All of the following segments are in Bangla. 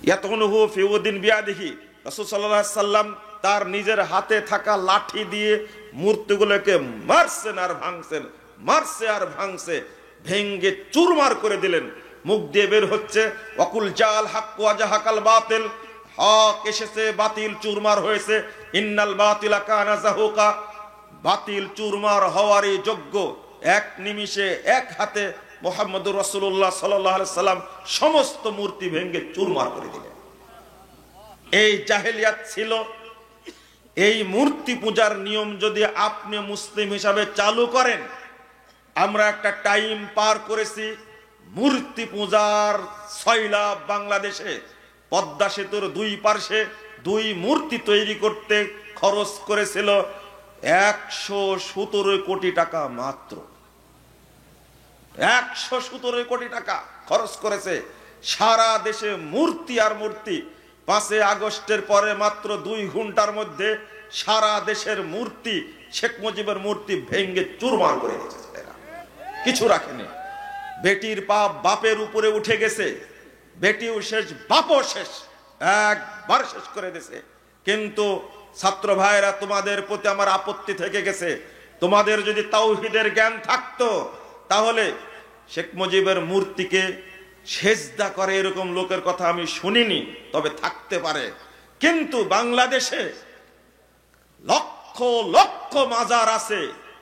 ইয়াতনুহু ফি উদিন বিয়াদিহি, রাসূল সাল্লাল্লাহু আলাইহি সাল্লাম তার নিজের হাতে থাকা লাঠি দিয়ে মূর্তিগুলোকে মারছেন আর ভাঙছেন, মারছে আর ভাঙছে, ভেঙ্গে চুরমার করে দিলেন। মুখ দিয়ে বের হচ্ছে ওয়াকুল জাল হক ওয়া জাহাকাল বাতিল, হক এসেছে বাতিল চুরমার হয়েছে, ইন্নাল বাতিলা কানা যাহুকা, বাতিল চুরমার হওয়ারই যোগ্য। এক নিমিষে এক হাতে মুহাম্মদুর রাসূলুল্লাহ সাল্লাল্লাহু আলাইহি সাল্লাম সমস্ত মূর্তি ভেঙ্গে চুরমার করে দিলেন। এই জাহেলিয়াত ছিল। এই মূর্তি পূজার নিয়ম যদি আপনি মুসলিম হিসাবে চালু করেন, আমরা একটা টাইম পার করেছি মূর্তি পূজার সয়লাব বাংলাদেশে। পদ্মা সেতুর দুই পার্শ্বে দুই মূর্তি তৈরি করতে খরচ করেছিল 117 কোটি টাকা মাত্র। 117 কোটি টাকা খরচ করেছে। সারা দেশে মূর্তি আর মূর্তি। 5 আগস্টের পরে মাত্র 2 ঘন্টার মধ্যে সারা দেশের মূর্তি, শেখ মুজিবের মূর্তি ভেঙ্গে চুরমার করে দিয়েছে। কিছু রাখেনি। বেটির পাপ বাপের উপরে উঠে গেছে, বেটিও শেষ বাপও শেষ, একবার শেষ করে দিয়েছে। কিন্তু ছাত্র ভাইরা, তোমাদের প্রতি আমার আপত্তি থেকে গেছে। তোমাদের যদি তাওহীদের জ্ঞান থাকতো তাহলে শেখ মুজিবের মূর্তিকে সেজদা করে এরকম লোকের কথা আমি শুনিনি, তবে থাকতে পারে। কিন্তু বাংলাদেশে লক্ষ লক্ষ মাজার আছে।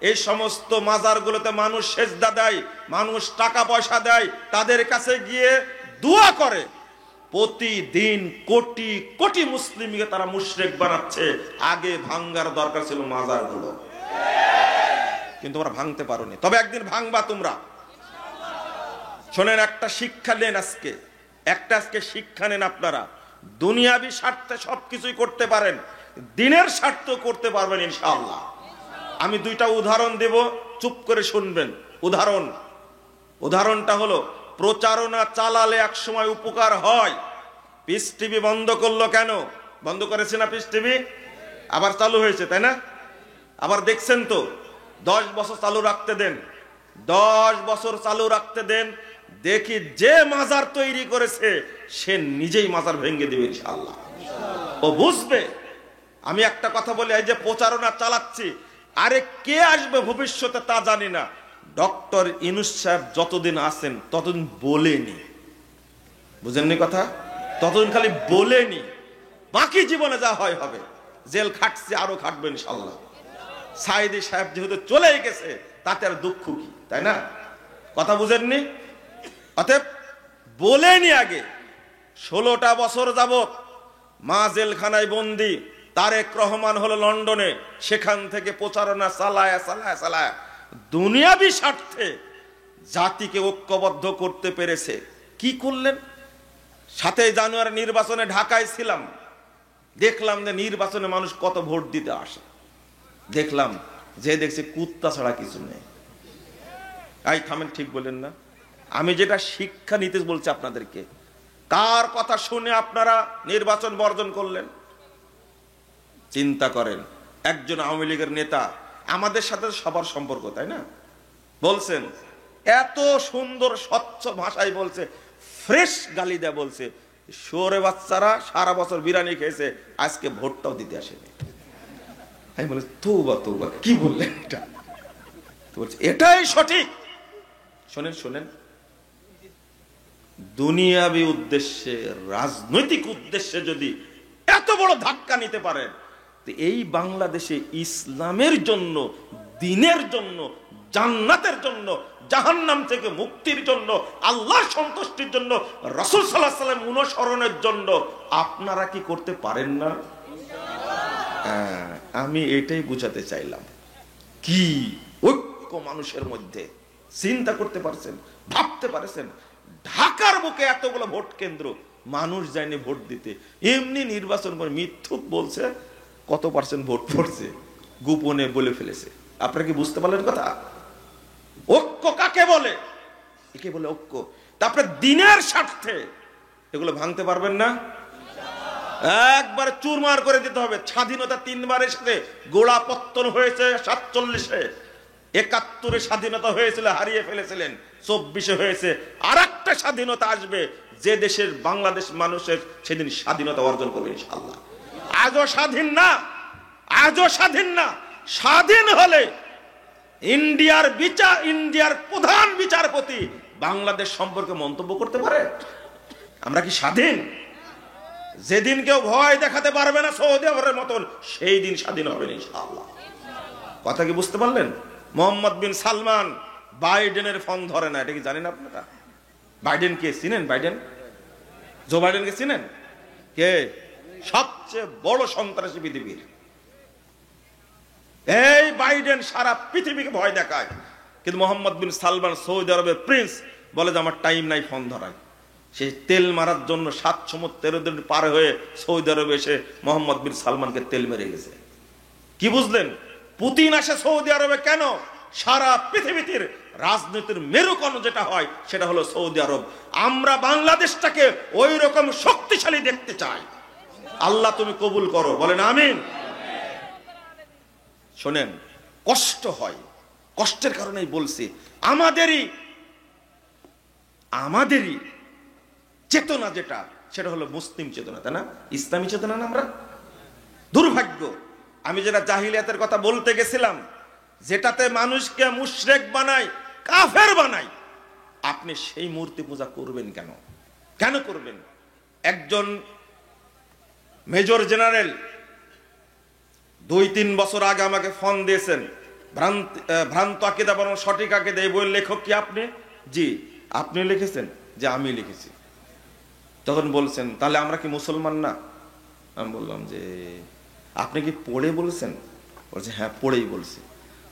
এই সমস্ত মাজারগুলোতে মানুষ সেজদা দেয়, মানুষ টাকা পয়সা দেয়, তাদের কাছে গিয়ে দোয়া করে। প্রতিদিন কোটি কোটি মুসলিমকে তারা মুশরিক বানাচ্ছে। আগে ভাঙ্গার দরকার ছিল মাজারগুলো, কিন্তু তোমরা ভাঙতে পারোনি। তবে একদিন ভাঙবা তোমরা। শোনেন, একটা শিক্ষা নেন আজকে, আজকে শিক্ষা নেন আপনারা। দুনিয়াবি স্বার্থে সবকিছুই করতে পারেন, দিনের স্বার্থ করতে পারবেন ইনশাআল্লাহ। আমি 2টা উদাহরণ দেব, চুপ করে শুনবেন। উদাহরণটা হলো, প্রচারণা চালালে এক সময় উপকার হয়। পিস টিভি বন্ধ করলো কেন? বন্ধ করেছে না পিস টিভি? আবার চালু হয়েছে, তাই না? আবার দেখছেন তো, 10 বছর চালু রাখতে দেন, 10 বছর চালু রাখতে দেন, দেখি যে মাজার তৈরি করেছে সে নিজেই মাজার ভেঙে দিবে ইনশাআল্লাহ। ও বুঝবে। আমি একটা কথা বলি, এই যে প্রচারণা চালাচ্ছি, আরে কে আসবে ভবিষ্যতে তা জানি না। ডক্টর ইউনূস সাহেব যতদিন আছেন ততদিন বলেনি, বুঝেননি কথা? ততদিন খালি বলেনি, বাকি জীবনে যা হয় হবে। জেল খাটছে, আরো খাটবে ইনশাআল্লাহ। সাইদি সাহেব যেহেতু চলে গেছে, তাতে আর দুঃখ কি, তাই না? কথা বুঝেননি? অতএব বলেনি আগে। 16টা বছর যাবত মা জেলখানায় বন্দি, তারেক রহমান হলো লন্ডনে, সেখান থেকে প্রচারণা চালায় দুনিয়াবি স্বার্থে জাতিকে ঐক্যবদ্ধ করতে পেরেছে। কি করলেন? 7 জানুয়ারি নির্বাচনে ঢাকায় ছিলাম, দেখলাম যে নির্বাচনে মানুষ কত ভোট দিতে আসে। দেখলাম যে দেখছি কুত্তা ছাড়া কিছু নেই। এই থামেন, ঠিক বলেন না? আমি যেটা শিক্ষা নিতে বলছি আপনাদেরকে, কার কথা শুনে আপনারা নির্বাচন বর্জন করলেন? চিন্তা করেন। একজন আওয়ামী লীগের নেতা, আমাদের সাথে সবার সম্পর্ক, তাই না? বলছেন, এত সুন্দর স্বচ্ছ ভাষায় বলছে, ফ্রেশ গালি দেয়া বলছে, শুয়োরে বাচ্চারা সারা বছর বিরিয়ানি খেয়েছে, আজকে ভোটটাও দিতে আসেনি। আমি বলি, তৌবা তৌবা, কি বললেন এটা? বলছে এটাই সঠিক। শোনেন, দুনিয়াবি উদ্দেশ্যে, রাজনৈতিক উদ্দেশ্যে যদি এত বড় ধাক্কা নিতে পারেন, এই বাংলাদেশে ইসলামের জন্য, দ্বীনের জন্য, জান্নাতের জন্য, জাহান্নাম থেকে মুক্তির জন্য, আল্লাহর সন্তুষ্টির জন্য, রাসূল সাল্লাল্লাহু আলাইহি ওয়াসাল্লাম অনুসরণের জন্য আপনারা কি করতে পারেন না? আমি এটাই বুঝাতে চাইলাম। কি ঐক্য মানুষের মধ্যে! চিন্তা করতে পারছেন, ভাবতে পারছেন? ঢাকার বুকে এতগুলো ভোট কেন্দ্র, মানুষ যায়নি ভোট দিতে। এমনি নির্বাচন করে মিথ্যুক বলছে কত % ভোট পড়ছে, গোপনে বলে ফেলেছে। আপনারা কি বুঝতে পারলেন কথা? ঐক্য কাকে বলে? একে বলে ঐক্য। তারপরে দিনের স্বার্থে এগুলো ভাঙতে পারবেন না, একবার চুরমার করে দিতে হবে। স্বাধীনতা 3 বার এসেছে, গোড়াপত্তন হয়েছে 47-এ, 71-এ স্বাধীনতা হয়েছিল, হারিয়ে ফেলেছিলেন, 24-এ হয়েছে। আর একটা স্বাধীনতা আসবে, যে দেশের বাংলাদেশ মানুষের সেদিন স্বাধীনতা অর্জন করবে ইনশাআল্লাহ। আজও স্বাধীন না, আজও স্বাধীন না। স্বাধীন হলে ইন্ডিয়ার প্রধান বিচারপতি বাংলাদেশ সম্পর্কে মন্তব্য করতে পারে? আমরা কি স্বাধীন? যেদিন কেউ ভয় দেখাতে পারবে না সৌদি আরবের মতন, সেই দিন স্বাধীন হবে ইনশাআল্লাহ। কথা কি বুঝতে পারলেন? মোহাম্মদ বিন সালমান বাইডেনের ফোন ধরে না, এটা কি জানেন আপনারা? বাইডেন কে চিনেন? বাইডেন, জো বাইডেনকে চিনেন? কে? সবচেয়ে বড় সন্ত্রাসী পৃথিবীর। এই বাইডেন সারা পৃথিবীকে ভয় দেখায়, কিন্তু মোহাম্মদ বিন সালমান সৌদি আরবের প্রিন্স বলে যে আমার টাইম নাই ফোন ধরায়। সে তেল মারার জন্য 7 সমুদ্র পার হয়ে সৌদি আরবে এসে মোহাম্মদ বিন সালমানকে তেল মেরে গেছে। কি বুঝলেন? পুতিন আসে সৌদি আরবে কেন? সারা পৃথিবীতে রাজনীতির মেরুকরণ যেটা হয় সেটা হলো সৌদি আরব। আমরা বাংলাদেশটাকে ওই রকম শক্তিশালী দেখতে চাই। আল্লাহ তুমি কবুল করো, বলেন আমিন। শোনেন, কষ্ট হয়, কষ্টের কারণেই বলছি, আমাদেরই চেতনা যেটা, সেটা হলো মুসলিম চেতনা, তাই না? ইসলামী চেতনা না। আমরা দুর্ভাগ্য, আমি যেটা জাহিলিয়াতের কথা বলতে গেছিলাম, যেটাতে মানুষকে মুশরিক বানায়, কাফের বানায়, আপনি সেই মূর্তি পূজা করবেন কেন? কেন করবেন? একজন মেজর জেনারেল 2-3 বছর আগে আমাকে ফোন দিয়েছেন, ভ্রান্ত আকিদা বরং সঠিক আকিদা, এই বইয়ের লেখক কি আপনি? জি। আপনি লিখেছেন? যে আমি লিখেছি। তখন বলছেন তাহলে আমরা কি মুসলমান না? আমি বললাম যে আপনি কি পড়ে বলছেন? বলছে হ্যাঁ পড়েই বলছি।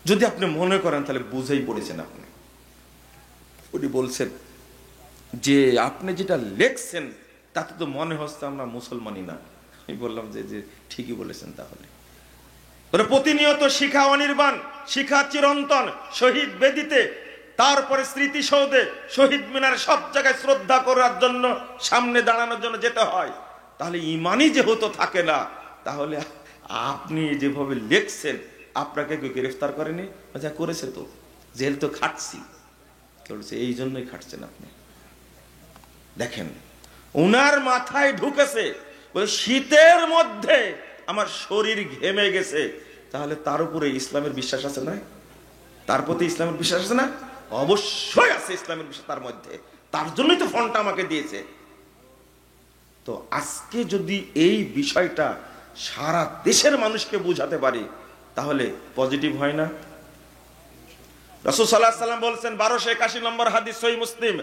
যদি আপনি মনে করেন তাহলে বুঝেই পড়েছেন আপনি। উনি বলছেন যে আপনি যেটা লেখছেন তাতে তো মনে হচ্ছে আমরা মুসলমানই না। আমি বললাম যে ঠিকই বলেছেন। তাহলে প্রতিনিয়ত শিখা অনির্বাণ, শিখা চিরন্তন, শহীদ বেদিতে, তারপরে স্মৃতিসৌধে, শহীদ মিনার, সব জায়গায় শ্রদ্ধা করার জন্য সামনে দাঁড়ানোর জন্য যেতে হয়। তাহলে ইমানই যেহেতু থাকে না, তাহলে আপনি যেভাবে লেখছেন, আপনাকে কেউ গ্রেফতার করেনি? আচ্ছা করেছে তো, জেল তো খাটছি। এই জন্যই খাটছেন আপনি। দেখেন ওনার মাথায় ঢুকেছে বলে শীতের মধ্যে আমার শরীর ঘেমে গেছে, তাহলে তার উপরে ইসলামের বিশ্বাস আছে না? তার প্রতি ইসলামের বিশ্বাস আছে না? অবশ্যই আছে ইসলামের বিশ্বাস তার মধ্যে। তার জন্যই তো ফোনটা আমাকে দিয়েছে। তো আজকে যদি এই বিষয়টা সারা দেশের মানুষকে বুঝাতে পারি, তাহলে পজিটিভ হয় না? রাসূল সাল্লাল্লাহু আলাইহি ওয়াসাল্লাম বলেছেন 1281 নম্বর হাদিস, সহিহ মুসলিম,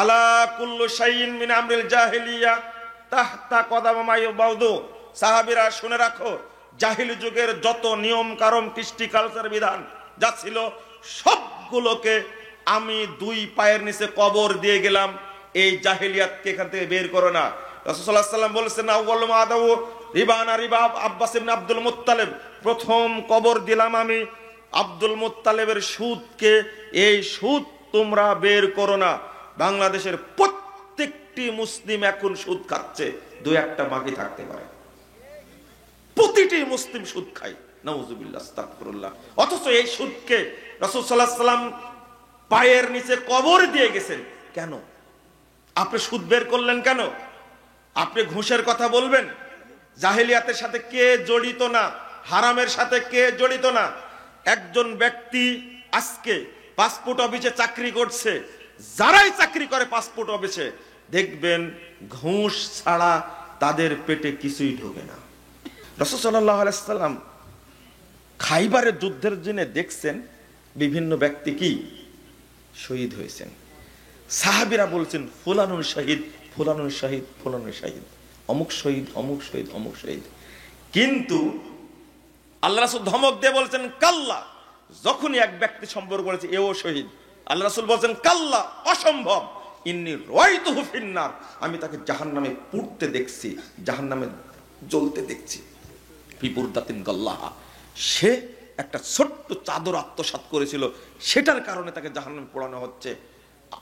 আলা কুল্লু শাইইন মিন আমরিল জাহিলিয়া তাহতা কদাম মাইবাউদু। সাহাবীরা শুনে রাখো, জাহিলি যুগের যত নিয়ম কারণ, কৃষ্টি, কালচার, বিধান যা ছিল, সবগুলোকে আমি 2 পায়ের নিচে কবর দিয়ে গেলাম। এই জাহিলিয়াতকে এখান থেকে বের করো না। রাসূল সাল্লাল্লাহু আলাইহি ওয়াসাল্লাম বলেছেন আউয়ালু মা আদাউ রিবানা রিবা আব্বাস ইবনে আব্দুল মুত্তালিব, প্রথম কবর দিলাম আমি আব্দুল মুত্তালিবের সুদকে। এই সুদ তোমরা বের করো না। বাংলাদেশের প্রত্যেকটি মুসলিম এখন সুদ খাচ্ছে, 2-1টা বাকি থাকতে পারে। প্রতিটি মুসলিম সুদ খায়, নাউযুবিল্লাহ, আস্তাগফিরুল্লাহ। অথচ এই সুদকে রাসূল সাল্লাল্লাহু আলাইহি ওয়াসাল্লাম পায়ের নিচে কবর দিয়ে গেছেন। কেন আপনি সুদ বের করলেন? কেন আপনি ঘুষের কথা বলবেন? জাহেলিয়াতের সাথে কে জড়িত না? হারামের সাথে কে জড়িত না? একজন ব্যক্তি আজকে পাসপোর্ট অফিসে চাকরি করছে, যারাই চাকরি করে পাসপোর্ট অফিসে, দেখবেন ঘুষ ছাড়া তাদের পেটে কিছুই ঢোকে না। রাসূল সাল্লাল্লাহু আলাইহি ওয়াসাল্লাম খাইবারের যুদ্ধের জন্য দেখছেন বিভিন্ন ব্যক্তি কি শহীদ হয়েছেন। সাহাবীরা বলছেন ফুলানুন শহীদ, ফুলানুন শহীদ, ফুলানুন শহীদ, অমুক শহীদ, অমুক শহীদ, অমুক শহীদ। কিন্তু আল্লাহ রাসূল ধমক দিয়ে বলছেন কাল্লা। যখনই এক ব্যক্তি সম্পর্ক করেছে এও শহীদ, আল্লাহ রাসূল বলছেন কাল্লা, অসম্ভব, ইন্নী রাআইতুহু ফিন্নার, আমি তাকে জাহান্নামে পুড়তে দেখছি, জাহান্নামে জ্বলতে দেখছি। ফিবুরদাতিন গাল্লাহা, সে একটা ছোট্ট চাদর আত্মসাৎ করেছিল, সেটার কারণে তাকে জাহান্নামে পোড়ানো হচ্ছে।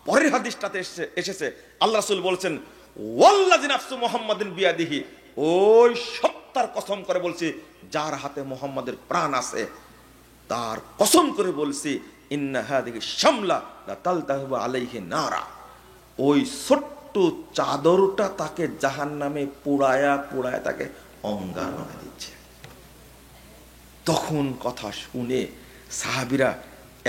পরের হাদিসটাতে এসেছে আল্লাহ রাসূল বলছেন ওয়াল্লাযী নাফসু মুহাম্মাদিন বিয়াদিহি, ওই সত্তার কসম করে বলছি যার হাতে মুহাম্মাদের প্রাণ আছে, তার কসম করে বলছি ইন্না হাযিহি শামলা লা তালতাহিবু আলাইহি নারা, ওই ছোট্ট ছোট্ট চাদরটা তাকে জাহান্নামে পোড়ায়া পোড়ায়া তাকে অঙ্গার বানিয়ে দিচ্ছে। তখন কথা শুনে সাহাবীরা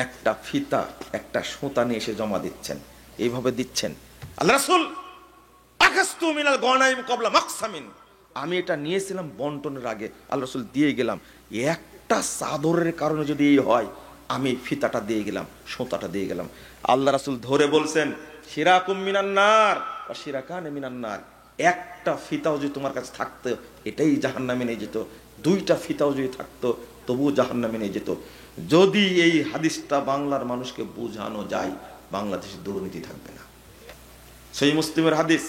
একটা ফিতা একটা সুতা নিয়ে এসে জমা দিচ্ছেন, এইভাবে দিচ্ছেন। আল্লাহ রাসূল আকাস্তু মিনাল গনাইম ক্বাবলা মাকসামিন, আমি এটা নিয়েছিলাম বন্টনের আগে, আল্লাহ রাসূল দিয়ে গেলাম। একটা চাদরের কারণে যদি এই হয়, আমি ফিতাটা দিয়ে গেলাম, সুতাটা দিয়ে গেলাম। আল্লাহ রাসূল ধরে বলছেন, শিরাকুম মিনান নার ওয়া শিরাকান মিনান নার, একটা ফিতাও যদি তোমার কাছে থাকতো এটাই জাহান্নামে নিয়ে যেত, দুইটা ফিতাও যদি থাকতো তবুও জাহান্নামে নিয়ে যেত। যদি এই হাদিসটা বাংলার মানুষকে বোঝানো যায়, বাংলাদেশে দুর্নীতি থাকবে না। সহিহ মুসলিমের হাদিস,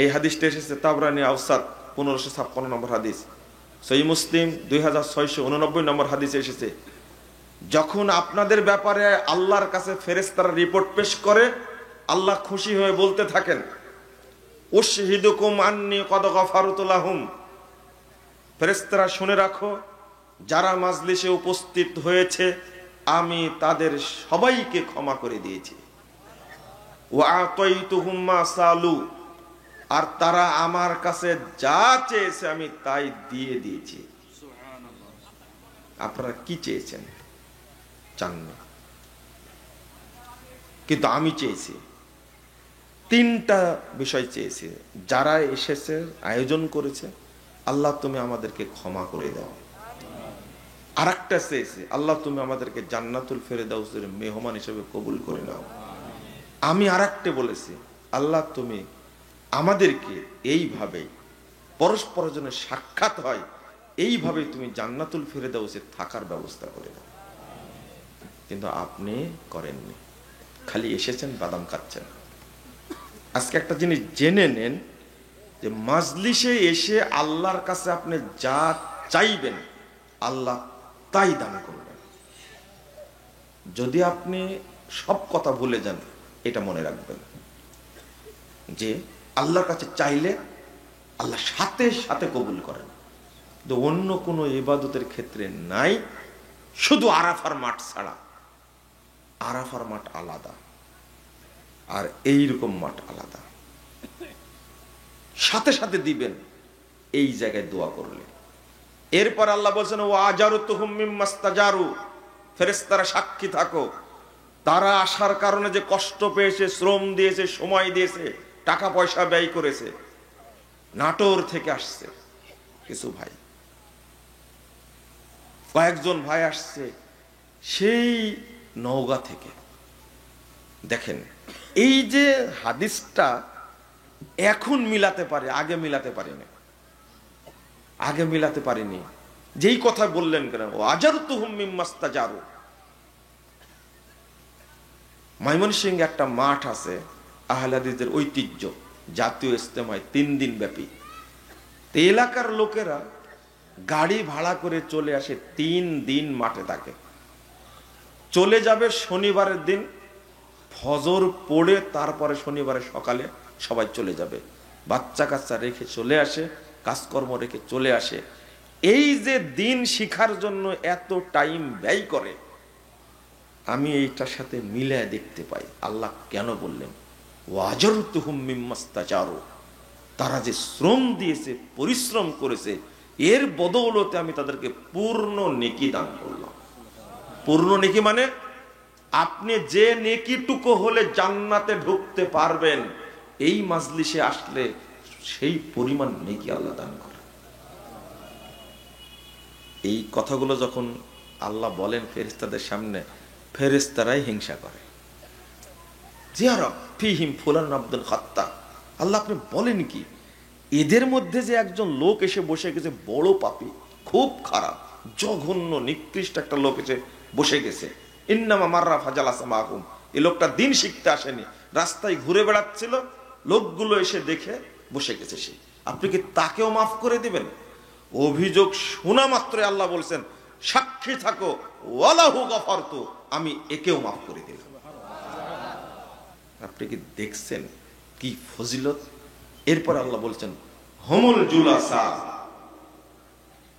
এই হাদিসটা এসেছে তাবরানী আওসাত 1556 নম্বর হাদিস, সহিহ মুসলিম 2689 নম্বর হাদিসে এসেছে, যখন আপনাদের ব্যাপারে আল্লাহর কাছে ফেরেশতারা রিপোর্ট পেশ করে, আল্লাহ খুশি হয়ে বলতে থাকেন, উশহিদুকুম আন্নী কদ গফারতু লাহুম, ফেরেশতারা শুনে রাখো, যারা মাজলিসে উপস্থিত হয়েছে আমি তাদের সবাইকে ক্ষমা করে দিয়েছি। ওয়া আতাইতুহুম মা সালু, আর তারা আমার কাছে যা চেয়েছে আমি তাই দিয়ে দিয়েছি। আপনারা কি চেয়েছেন? চাননি, কিন্তু আমি চেয়েছি। তিনটা বিষয় চেয়েছি, যারা এসেছে আয়োজন করেছে, আল্লাহ তুমি আমাদেরকে ক্ষমা করে দাও। আর একটা চেয়েছি, আল্লাহ তুমি আমাদেরকে জান্নাতুল ফেরদাউসের মেহমান হিসেবে কবুল করে নাও। আমি আর একটা বলেছি, আল্লাহ তুমি আমাদেরকে এইভাবে পরস্পরের জন্য সাক্ষাৎ হয়, এইভাবে তুমি জান্নাতুল ফেরদাউসে থাকার ব্যবস্থা করে দাও। কিন্তু আপনি করেননি, খালি এসেছেন, বাদাম খাচ্ছেন। আজকে একটা জিনিস জেনে নেন, যে মাজলিসে এসে আল্লাহর কাছে আপনি যা চাইবেন আল্লাহ তাই দান করবেন। যদি আপনি সব কথা ভুলে যান, এটা মনে রাখবেন যে আল্লাহর কাছে চাইলে আল্লাহ সাথে সাথে কবুল করেন। তো অন্য কোনো ইবাদতের ক্ষেত্রে নাই, শুধু আরাফার মাঠ ছাড়া। আরাফার মাঠ আলাদা, আর এইরকম মাঠ আলাদা। সাথে সাথে দিবেন এই জায়গায় দোয়া করলে। এরপর আল্লাহ বলছেন, ও আজারুতুহুম মিম্মাস্তাজারু, ফেরেশতারা সাক্ষী থাকো, তারা আসার কারণে যে কষ্ট পেয়েছে, শ্রম দিয়েছে, সময় দিয়েছে, টাকা পয়সা ব্যয় করেছে। নাটোর থেকে আসছে কিছু ভাই, কয়েকজন ভাই আসছে সেই নওগাঁ থেকে। দেখেন, এই যে হাদিসটা এখন মিলাতে পারে, আগে মিলাতে পারেনি। আগে মিলাতে পারিনি। যেই কথা বললেন কেন, ও আজারতুহুম মিম্মাস্তাজারু। ময়মনসিংহে একটা মাঠ আছে, আহলে হাদিসের ঐতিহ্য, জাতীয় ইজতেমা 3 দিন ব্যাপী। এলাকার লোকেরা গাড়ি ভাড়া করে চলে আসে, 3 দিন মাঠে থাকে। চলে যাবে শনিবারের দিন ফজর পড়ে, তারপরে শনিবারের সকালে সবাই চলে যাবে। বাচ্চা কাচ্চা রেখে চলে আসে, কাজকর্ম রেখে চলে আসে। এই যে দিন শিখার জন্য এত টাইম ব্যয় করে, আমি এইটার সাথে মিলায় দেখতে পাই আল্লাহ কেন বললেন ওয়াজারতুহুম মিম্মাস্তাজারু। তারা যে শ্রম দিয়েছে, পরিশ্রম করেছে, এর বদৌলতে আমি তাদেরকে পূর্ণ নেকি দান করলাম। পূর্ণ নেকি মানে আপনি যে নেকিটুকু হলে জান্নাতে ঢুকতে পারবেন, এই মাজলিসে আসলে সেই পরিমাণ নেকি আল্লাহ দান করে। এই কথাগুলো যখন আল্লাহ বলেন ফেরেশতাদের সামনে, ফেরেশতারাই হিংসা করে। জিয়ারা ফিহিম ফুলান আব্দুল খাত্তাব, আল্লাহ আপনি বলেন কি, এদের মধ্যে যে একজন লোক এসে বসে গেছে, বড় পাপী, খুব খারাপ, জঘন্য, নিকৃষ্ট একটা লোক এসে বসে গেছে। ইন্নামা মাররা ফাজালাসা মাহুম, এই লোকটা দিন শিখতে আসেনি, রাস্তায় ঘুরে বেড়াচ্ছিল, লোকগুলো এসে দেখে বসে গেছে সে। আপনি কি তাকেও মাফ করে দিবেন? অভিযোগ শোনা মাত্রই আল্লাহ বলছেন, সাক্ষী থাকো, ওয়ালাহু গফারতু, আমি একেও মাফ করে দিলাম। আপনি কি দেখছেন কি ফজিলত? এরপর আল্লাহ বলছেন, হুমুল জুলাসা,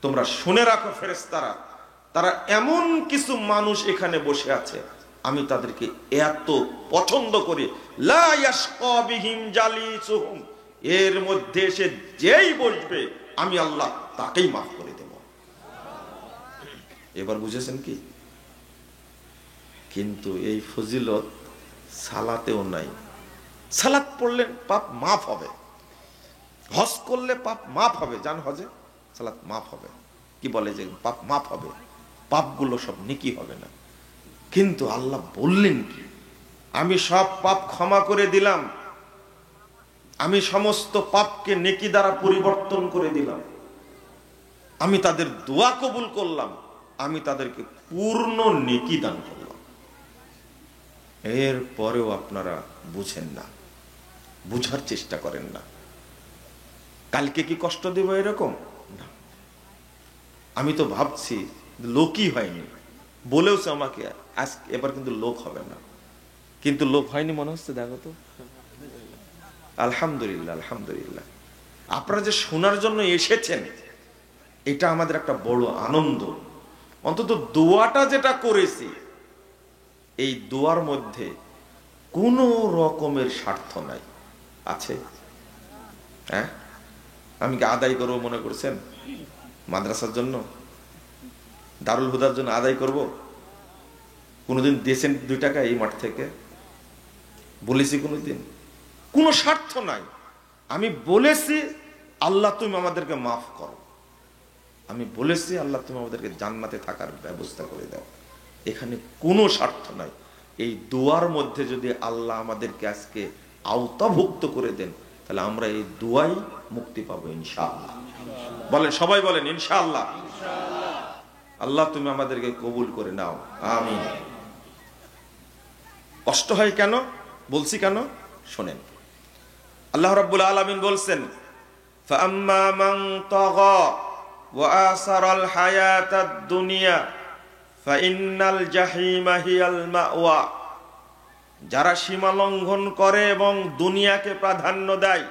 তোমরা শুনে রাখো ফেরেশতারা, তারা এমন কিছু মানুষ এখানে বসে আছে আমি তাদেরকে এত পছন্দ করি, লা ইয়াশকা বিহিম জালিসুহুম, এর মধ্যে এসে যেই বসবে আমি আল্লাহ তাকেই মাফ করে দেব। এবার বুঝেছেন কি? কিন্তু এই ফজিলত সালাতেও নাই। সালাত পড়লে পাপ মাফ হবে, হজ করলে পাপ মাফ হবে, জান হজে সালাত মাফ হবে, কি বলে যে পাপ মাফ হবে, পাপগুলো সব নেকি হবে না। কিন্তু আল্লাহ বললেন কি, আমি সব পাপ ক্ষমা করে দিলাম, আমি সমস্ত পাপকে নেকি দ্বারা পরিবর্তন করে দিলাম, আমি তাদের দোয়া কবুল করলাম, আমি তাদেরকে পূর্ণ নেকি দান করলাম। এর পরেও আপনারা বুঝেন না, বুঝার চেষ্টা করেন না। কালকে কি কষ্ট দেব এরকম না। আমি তো ভাবছি লোকই হয়নি, বলেওছে আমাকে আজ এবার কিন্তু লোক হবে না, কিন্তু লোক হয়নি মনে হচ্ছে। দেখো তো, আলহামদুলিল্লাহ আলহামদুলিল্লাহ। আপনারা যে শোনার জন্য এসেছেন এটা আমাদের একটা বড় আনন্দ। অন্তত দোয়াটা যেটা করেছি এই দোয়ার মধ্যে কোনো রকমের স্বার্থ নাই। আছে? হ্যাঁ, আমি কি আদায় করবো মনে করছেন? মাদ্রাসার জন্য, দারুল হুদার জন্য আদায় করব? কোনোদিন দিয়েছেন 2 টাকা এই মাঠ থেকে? বলেছি কোনোদিন? কোনো স্বার্থ নাই। আমি বলেছি আল্লাহ তুমি আমাদেরকে মাফ করো, আমি বলেছি আল্লাহ তুমি আমাদেরকে জান্নাতে থাকার ব্যবস্থা করে দাও। এখানে কোনো স্বার্থ নাই। এই দোয়ার মধ্যে যদি আল্লাহ আমাদেরকে আজকে আওতাভুক্ত করে দেন তাহলে আমরা এই দোয়াই মুক্তি পাবো ইনশাআল্লাহ। বলেন, সবাই বলেন ইনশাআল্লাহ। আল্লাহ তুমি আমাদেরকে কবুল করে নাও, আমিন। কষ্ট হয় কেন বলছি, কেন শোনেন। আল্লাহ রাব্বুল আলামিন বলছেন, ফাআম্মা মান তাগা ওয়া আসারাল হায়াতাদ দুনিয়া ফাইন্নাল জাহিমা হিয়াল মাওয়া। যারা সীমা লঙ্ঘন করে এবং দুনিয়াকে প্রাধান্য দেয়,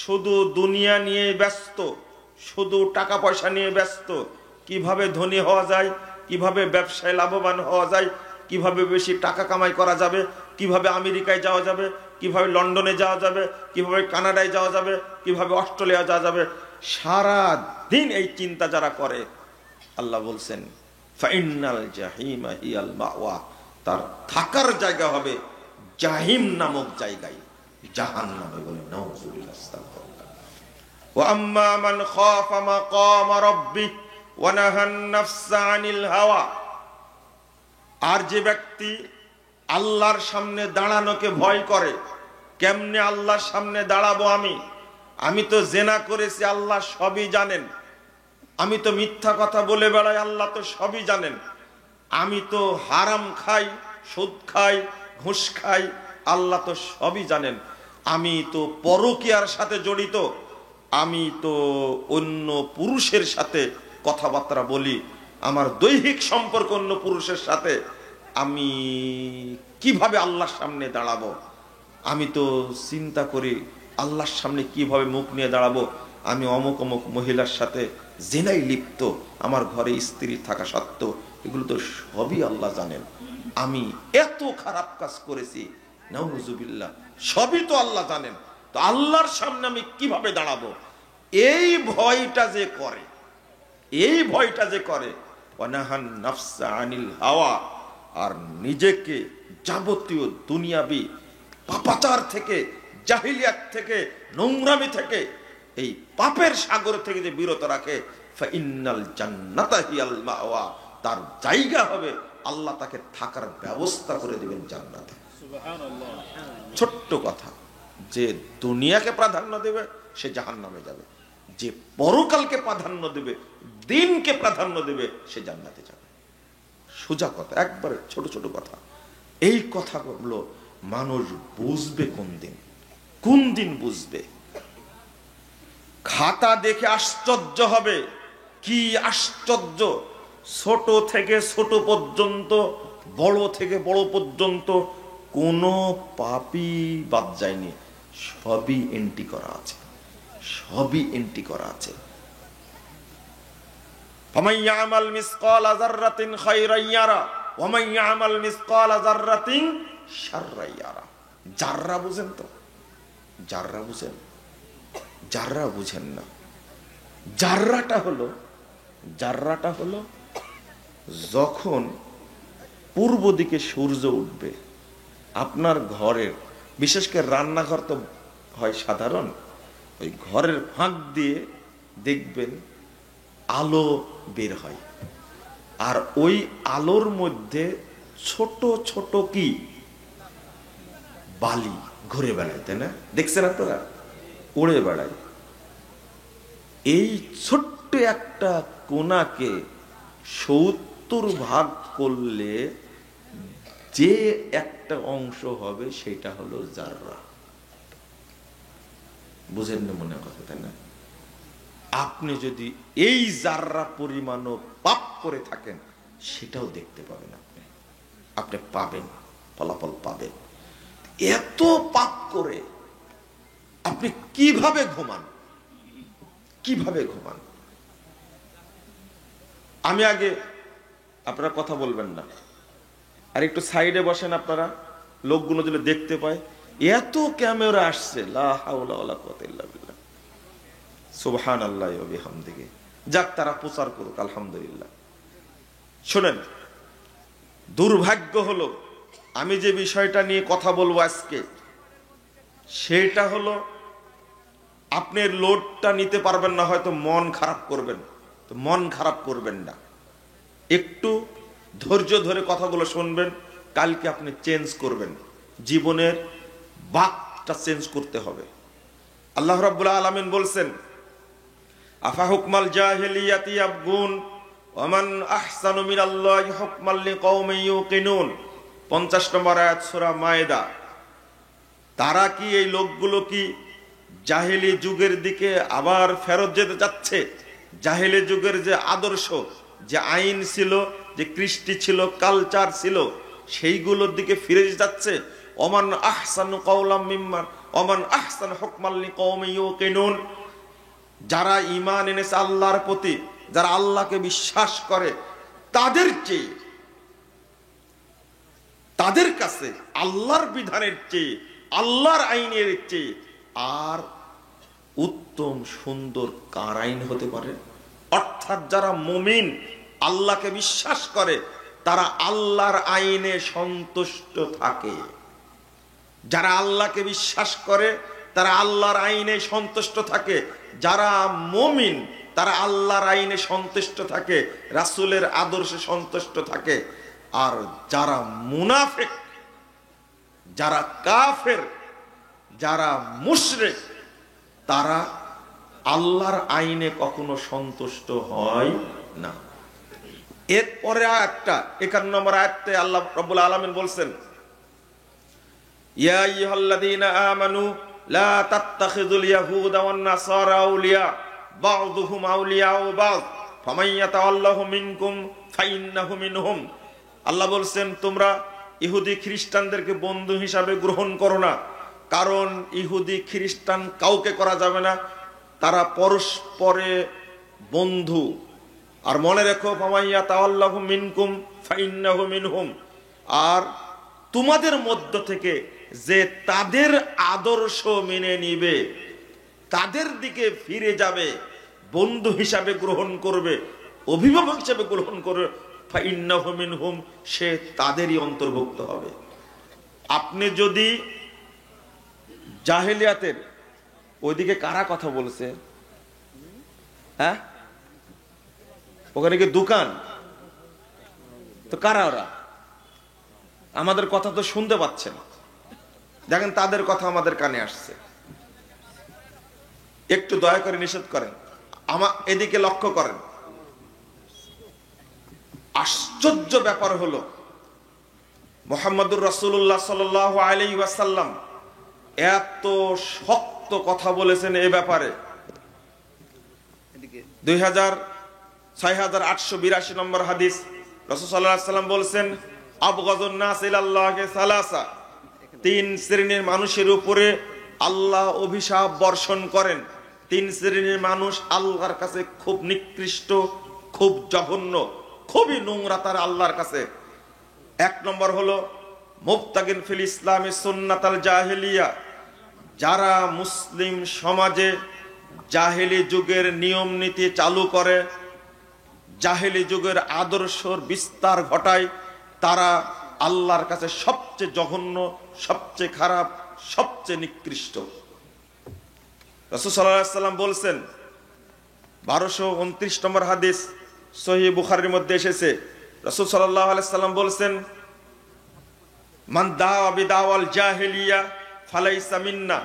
শুধু দুনিয়া নিয়ে ব্যস্ত, শুধু টাকা পয়সা নিয়ে ব্যস্ত, কিভাবে ধনী হওয়া যায়, কিভাবে ব্যবসায় লাভবান হওয়া যায়, কিভাবে বেশি টাকা কামাই করা যাবে, কিভাবে আমেরিকায় যাওয়া যাবে, কিভাবে লন্ডনে যাওয়া যাবে, কিভাবে কানাডায় যাওয়া যাবে, কিভাবে অস্ট্রেলিয়া যাওয়া যাবে, সারা দিন এই চিন্তা যারা করে, আল্লাহ বলছেন ফাইন্নাল জাহিমা হিয়াল মাওয়া, তার থাকার জায়গা হবে জাহিম নামক জায়গায়, জাহান্নামে। বলে নাউযুবিল্লাহ, আস্তাগফিরুল্লাহ। ওয়া আম্মা মান খাফা মাকাম রাব্বিহ ওয়া নাহান নাফসা আনিল হাওয়া। আর যে ব্যক্তি আল্লাহর সামনে দাঁড়ানোকে ভয় করে, কেমনে আল্লাহর সামনে দাঁড়াবো আমি তো জেনা করেছি আল্লাহ সবই জানেন, আমি তো মিথ্যা কথা বলে বেড়াই আল্লাহ তো সবই জানেন, আমি তো হারাম খাই, সুদ খাই, ঘুষ খাই, আল্লাহ তো সবই জানেন, আমি তো পরকীয়ার সাথে জড়িত, আমি তো অন্য পুরুষের সাথে কথাবার্তা বলি, আমার দৈহিক সম্পর্ক অন্য পুরুষের সাথে, আমি কিভাবে আল্লাহর সামনে দাঁড়াবো? আমি তো চিন্তা করি আল্লাহর সামনে কিভাবে মুখ নিয়ে দাঁড়াবো, আমি অমুক অমুক মহিলার সাথে জিনায় লিপ্ত, আমার ঘরে স্ত্রী থাকা সত্ত্বেও, এগুলো তো সবই আল্লাহ জানেন, আমি এত খারাপ কাজ করেছি, নাউযুবিল্লাহ, সবই তো আল্লাহ জানেন, তো আল্লাহর সামনে আমি কিভাবে দাঁড়াবো? এই ভয়টা যে করে, এই ভয়টা যে করে, ওয়ানাহান নাফসা আনিল হাওয়া, আর নিজেকে যাবতীয় দুনিয়াবি পাপাচার থেকে, জাহিলিয়াত থেকে, নোংরামি থেকে, এই পাপের সাগর থেকে যে বিরত রাখে, ফাইন্নাল জান্নাতা হিয়াল মাওয়া, তার জায়গা হবে, আল্লাহ তাকে থাকার ব্যবস্থা করে দিবেন জান্নাতে। সুবহানাল্লাহ। ছোট্ট কথা, যে দুনিয়াকে প্রাধান্য দেবে সে জাহান্নামে যাবে, যে পরকালকে প্রাধান্য দেবে, দিনকে প্রাধান্য দেবে, সে জান্নাতে যাবে। সোজা কথা, একবারে ছোট ছোট কথা। এই কথাগুলো মানুষ বুঝবে কোন দিন, কোন দিন বুঝবে? খাতা দেখে আশ্চর্য হবে, কি আশ্চর্য, ছোট থেকে ছোট পর্যন্ত, বড় থেকে বড় পর্যন্ত কোনো পাপই বাদ যায়নি, সবই এন্ট্রি করা আছে, সবই এন্ট্রি করা আছে। ফামান ইয়ামাল মিসকালা যাররাতিন খায়রান ইয়ারা ওয়া মান ইয়ামাল মিসকালা যাররাতিন শাররান ইয়ারা। যাররা বুঝেন তো? যাররা বুঝেন? যাররা বুঝেন না। যাররাটা হলো যখন পূর্ব দিকে সূর্য উঠবে, আপনার ঘরের, বিশেষ করে রান্নাঘর তো হয় সাধারণ, ওই ঘরের ফাঁক দিয়ে দেখবেন আলো বের হয়, আর ওই আলোর মধ্যে ছোট ছোট কি বালি ঘুরে বেড়ায়, তাই না? দেখছেন আপনারা? উড়ে বেড়ায়। এই ছোট্ট একটা কোনাকে 70 ভাগ করলে যে একটা অংশ হবে সেটা হলো যাররা। বুঝেন না মনে কথা, তাই না? আপনি যদি এই যাররা পরিমাণও পাপ করে থাকেন সেটাও দেখতে পাবেন, আপনি পাবেন, ফলাফল পাবেন। এত পাপ করে আপনি কিভাবে ঘুমান? আমি আগে, আপনারা কথা বলবেন না, আর একটু সাইডে বসেন আপনারা, লোকগুলো যদি দেখতে পায়। এত ক্যামেরা আসছে, লা হাওলা ওয়ালা কুওয়াতা ইল্লা বিল্লাহ, সুবহানাল্লাহি ওয়া বিহামদিহি। যাক, তারা প্রচার করুক, আলহামদুলিল্লাহ। শুনেন, দুর্ভাগ্য হলো আমি যে বিষয়টা নিয়ে কথা বলবো আজকে, সেটা হলো আপনি লোডটা নিতে পারবেন না, হয়তো মন খারাপ করবেন, তো মন খারাপ করবেন না, একটু ধৈর্য ধরে কথাগুলো শুনবেন। কালকে আপনি চেঞ্জ করবেন, জীবনের বাকটা চেঞ্জ করতে হবে। আল্লাহ রাব্বুল আলামিন বলছেন, আফা হুকমাল জাহিলিয়াতি ইয়াবগুন ওয়া মান আহসানু মিনাল্লাহি হুকমান লিকাওমিন ইউকিনুন। 50 নম্বর আয়াত, সূরা মায়েদা। তারা কি, এই লোকগুলো কি জাহেলি যুগের দিকে আবার ফেরত যেতে যাচ্ছে? জাহেলি যুগের যে আদর্শ, যে আইন ছিল, যে কৃষ্টি ছিল, কালচার ছিল, সেইগুলোর দিকে ফিরে যাচ্ছে? ওমান আহসানু কাওলাম মিম্মান ওমান আহসানু হুকমান লিকাওমিন ইউকিনুন। যারা ঈমান এনেছে আল্লাহর প্রতি, যারা আল্লাহকে বিশ্বাস করে, তাদের চেয়ে, তাদের কাছে আল্লাহর বিধানের চেয়ে, আল্লাহর আইনের চেয়ে আর উত্তম সুন্দর কার আইন হতে পারে? অর্থাৎ যারা মুমিন, আল্লাহকে বিশ্বাস করে, তারা আল্লাহর আইনে সন্তুষ্ট থাকে। যারা আল্লাহকে বিশ্বাস করে তারা আল্লাহর আইনে সন্তুষ্ট থাকে। যারা মুমিন তারা আল্লাহর আইনে সন্তুষ্ট থাকে, রাসূলের আদর্শে সন্তুষ্ট থাকে। আর যারা মুনাফিক, যারা কাফের, যারা মুশরিক, তারা আল্লাহর আইনে কখনো সন্তুষ্ট হয় না। এরপরে আয়াতটা, 51 নম্বর আয়াতে আল্লাহ রাব্বুল আলামিন বলছেন, ইয়া আইয়ুহাল্লাযীনা আমানু লা তাত্তাখিযুল ইয়াহুদা ওয়ান নাসারা আউলিয়া বা'দুহুম আউলিয়াউ বা'দ ফামান ইয়াতাওয়াল্লাহু মিনকুম ফাইন্নাহু মিনহুম। আল্লাহ বলছেন, তোমরা ইহুদি খ্রিস্টানদেরকে বন্ধু হিসাবে গ্রহণ করো না, কারণ ইহুদি খ্রিস্টান কাউকে করা যাবে না, তারা পরস্পরে বন্ধু। আর মনে রেখো, ফামান ইয়াতাওয়াল্লাহু মিনকুম ফাইন্নাহু মিনহুম। আর তোমাদের মধ্য থেকে যে তাদের আদর্শ মেনে নিবে, তাদের দিকে ফিরে যাবে, বন্ধু হিসাবে গ্রহণ করবে, অভিভাবক হিসাবে গ্রহণ করবে, ফাইন্নাহু মিনহুম, সে তাদেরই অন্তর্ভুক্ত হবে। আপনি যদি জাহেলিয়াতের ওইদিকে, কারা কথা বলছে? হ্যাঁ, ওখানে কি দোকান? তো কারা ওরা? আমাদের কথা তো শুনতে পাচ্ছেন, দেখেন তাদের কথা আমাদের কানে আসছে। একটু দয়া করে নিষেধ করেন, এদিকে লক্ষ্য করেন। আশ্চর্য ব্যাপার হলো, মুহাম্মদুর রাসূলুল্লাহ সাল্লাল্লাহু আলাইহি ওয়াসাল্লাম এত শক্ত কথা বলেছেন এ ব্যাপারে। 6882 নম্বর হাদিস, রাসূল সাল্লাল্লাহু আলাইহি ওয়াসাল্লাম বলেছেন, আবগাযুন নাস ইলাল্লাহি সালাসা, 3 শ্রেণীর মানুষের উপরে আল্লাহ অভিশাপ বর্ষণ করেন। 3 শ্রেণীর মানুষ আল্লাহর কাছে খুব নিকৃষ্ট, খুব জঘন্য, খুবই নোংরা তারা আল্লাহর কাছে। এক নম্বর হলো মুবতাগিন ফিল ইসলামি সুন্নাতাল জাহেলিয়া, যারা মুসলিম সমাজে জাহেলি যুগের নিয়ম নীতি চালু করে, জাহেলি যুগের আদর্শর বিস্তার ঘটায়, তারা আল্লাহর কাছে সবচেয়ে জঘন্য, সবচেয়ে খারাপ, সবচেয়ে নিকৃষ্ট। রাসূল সাল্লাল্লাহু আলাইহি ওয়াসাল্লাম বলছেন, 1229 নম্বর হাদিস সহিহ বুখারীর মধ্যে এসেছে, রাসূল সাল্লাল্লাহু আলাইহি ওয়াসাল্লাম বলছেন, মান দাওয়া বিদাওয়াল জাহেলিয়া ফালাইসা মিন্না,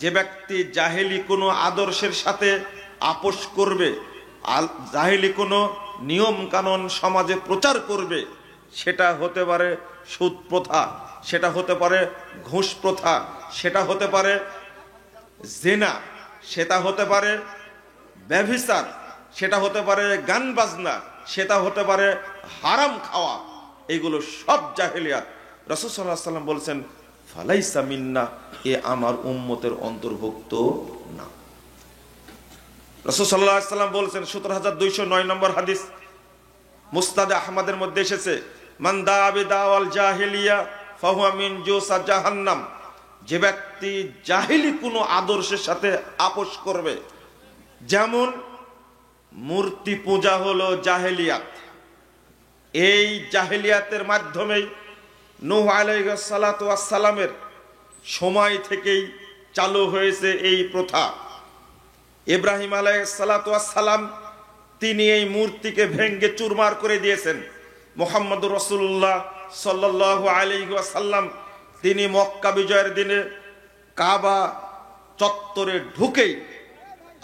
যে ব্যক্তি জাহেলি কোনো আদর্শের সাথে আপোষ করবে, জাহেলি কোনো নিয়ম কানুন সমাজে প্রচার করবে, সেটা হতে পারে সুদ প্রথা, সেটা হতে পারে ঘুষ প্রথা, সেটা হতে পারে জিনা, সেটা হতে পারে ব্যভিচার, সেটা হতে পারে গান বাজনা, সেটা হতে পারে হারাম খাওয়া, এগুলো সব জাহেলিয়াত। রাসূল সাল্লাল্লাহু আলাইহি ওয়াসাল্লাম বলছেন, ফালাইসা মিন্না, এ আমার উম্মতের অন্তর্ভুক্ত না। রাসূল সাল্লাল্লাহু আলাইহি ওয়াসাল্লাম বলছেন, 17209 নম্বর হাদিস মুসনাদে আহমদের মধ্যে এসেছে, মান দাআ বিদাওয়াল জাহেলিয়া ফাহুয়া মিন জুসা জাহান্নাম, যে ব্যক্তি জাহেলি কোনো আদর্শের সাথে আপোষ করবে, যেমন মূর্তি পূজা হলো জাহেলিয়াত, এই জাহেলিয়াতের মাধ্যমেই নূহ আলাইহিস সালাতু ওয়াস সালামের সময় থেকেই চালু হয়েছে এই প্রথা। ইব্রাহিম আলাইহিস সালাতু ওয়াস সালাম তিনি এই মূর্তিকে ভেঙ্গে চুরমার করে দিয়েছেন। মুহাম্মদুর রাসূলুল্লাহ সাল্লাল্লাহু আলাইহি ওয়াসাল্লাম তিনি মক্কা বিজয়ের দিনে কাবা চত্বরে ঢুকেই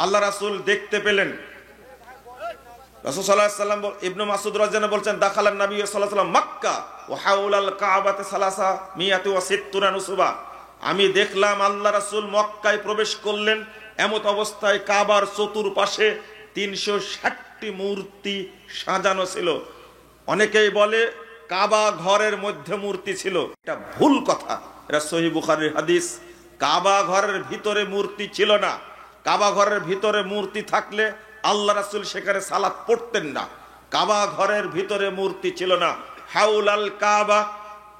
আল্লাহ রাসূল দেখতে পেলেন, রাসূল সাল্লাল্লাহু আলাইহি ওয়াসাল্লাম ইবনে মাসউদ রাদিয়াল্লাহু আনহু বলছেন, দাখালান নবী সাল্লাল্লাহু আলাইহি ওয়াসাল্লাম মক্কা ওয়া হাওলাল কাবাতে সালাসা মিয়াতি ওয়া সিত্তুনা নুসবা, আমি দেখলাম আল্লাহ রাসূল মক্কায় প্রবেশ করলেন, এমত অবস্থায় কাবার চতুর্পাশে 360টি মূর্তি সাজানো ছিল। অনেকেই বলে কাবা ঘরের মধ্যে মূর্তি ছিল, এটা ভুল কথা, এটা সহিহ বুখারীর হাদিস। কাবা ঘরের ভিতরে মূর্তি ছিল না, কাবা ঘরের ভিতরে মূর্তি থাকলে আল্লাহ রাসূল সেখানে সালাত পড়তেন না। কাবা ঘরের ভিতরে মূর্তি ছিল না, হাউলাল কাবা,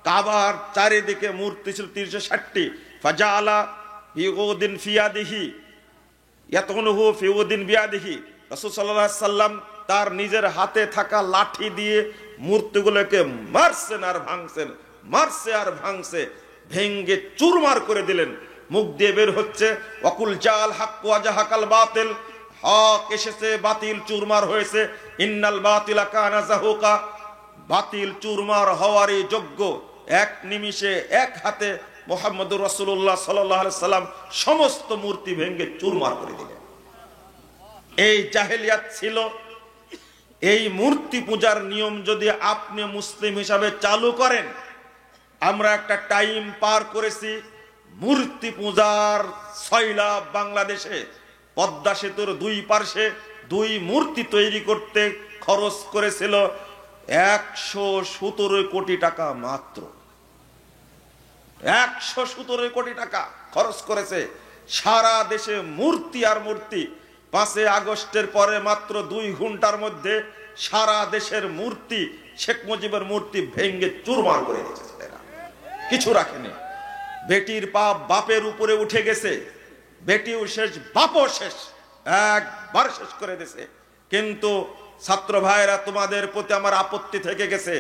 কাবার চারিদিকে মূর্তি ছিল 360টি। ফাজাআলা ফিউদিন ফিয়াদিহি ইয়াতুনহু ফিউদিন বিয়াদিহি, রাসূল সাল্লাল্লাহু আলাইহি সাল্লাম তার নিজের হাতে থাকা লাঠি দিয়ে মূর্তিগুলোকে মারছেন আর ভাঙছেন, মারছে আর ভাঙছে, ভেঙ্গে চুরমার করে দিলেন। মুখ দিয়ে বের হচ্ছে, ওয়াকুল জাল হক ওয়া জাহাকাল বাতিল, হক এসেছে, বাতিল চুরমার হয়েছে, ইন্নাল বাতিলা কানা যাহুকা, বাতিল চুরমার হওয়ারই যোগ্য। এক নিমিষে এক হাতে মুহাম্মদুর রাসূলুল্লাহ সাল্লাল্লাহু আলাইহি সাল্লাম সমস্ত মূর্তি ভেঙ্গে চুরমার করে দিলেন। এই জাহেলিয়াত ছিল। এই মূর্তি পূজার নিয়ম যদি আপনি মুসলিম হিসাবে চালু করেন, আমরা একটা টাইম পার করেছি মূর্তি পূজার সয়লাব বাংলাদেশে। পদ্মা সেতুর দুই পার্শ্বে দুই মূর্তি তৈরি করতে খরচ করেছিল 117 কোটি টাকা মাত্র। 117 কোটি টাকা খরচ করেছে। সারা দেশে মূর্তি আর মূর্তি। 5 আগস্টের পরে মাত্র 2 ঘন্টার মধ্যে সারা দেশের মূর্তি, শেখ মুজিবের মূর্তি ভেঙ্গে চুরমার করে দিয়েছে, কিছু রাখেনি। বেটির পাপ বাপের উপরে উঠে গেছে, বেটিও শেষ, বাপও শেষ, একবার শেষ করে দিয়েছে। কিন্তু ছাত্র ভাইরা, তোমাদের প্রতি আমার আপত্তি থেকে গেছে।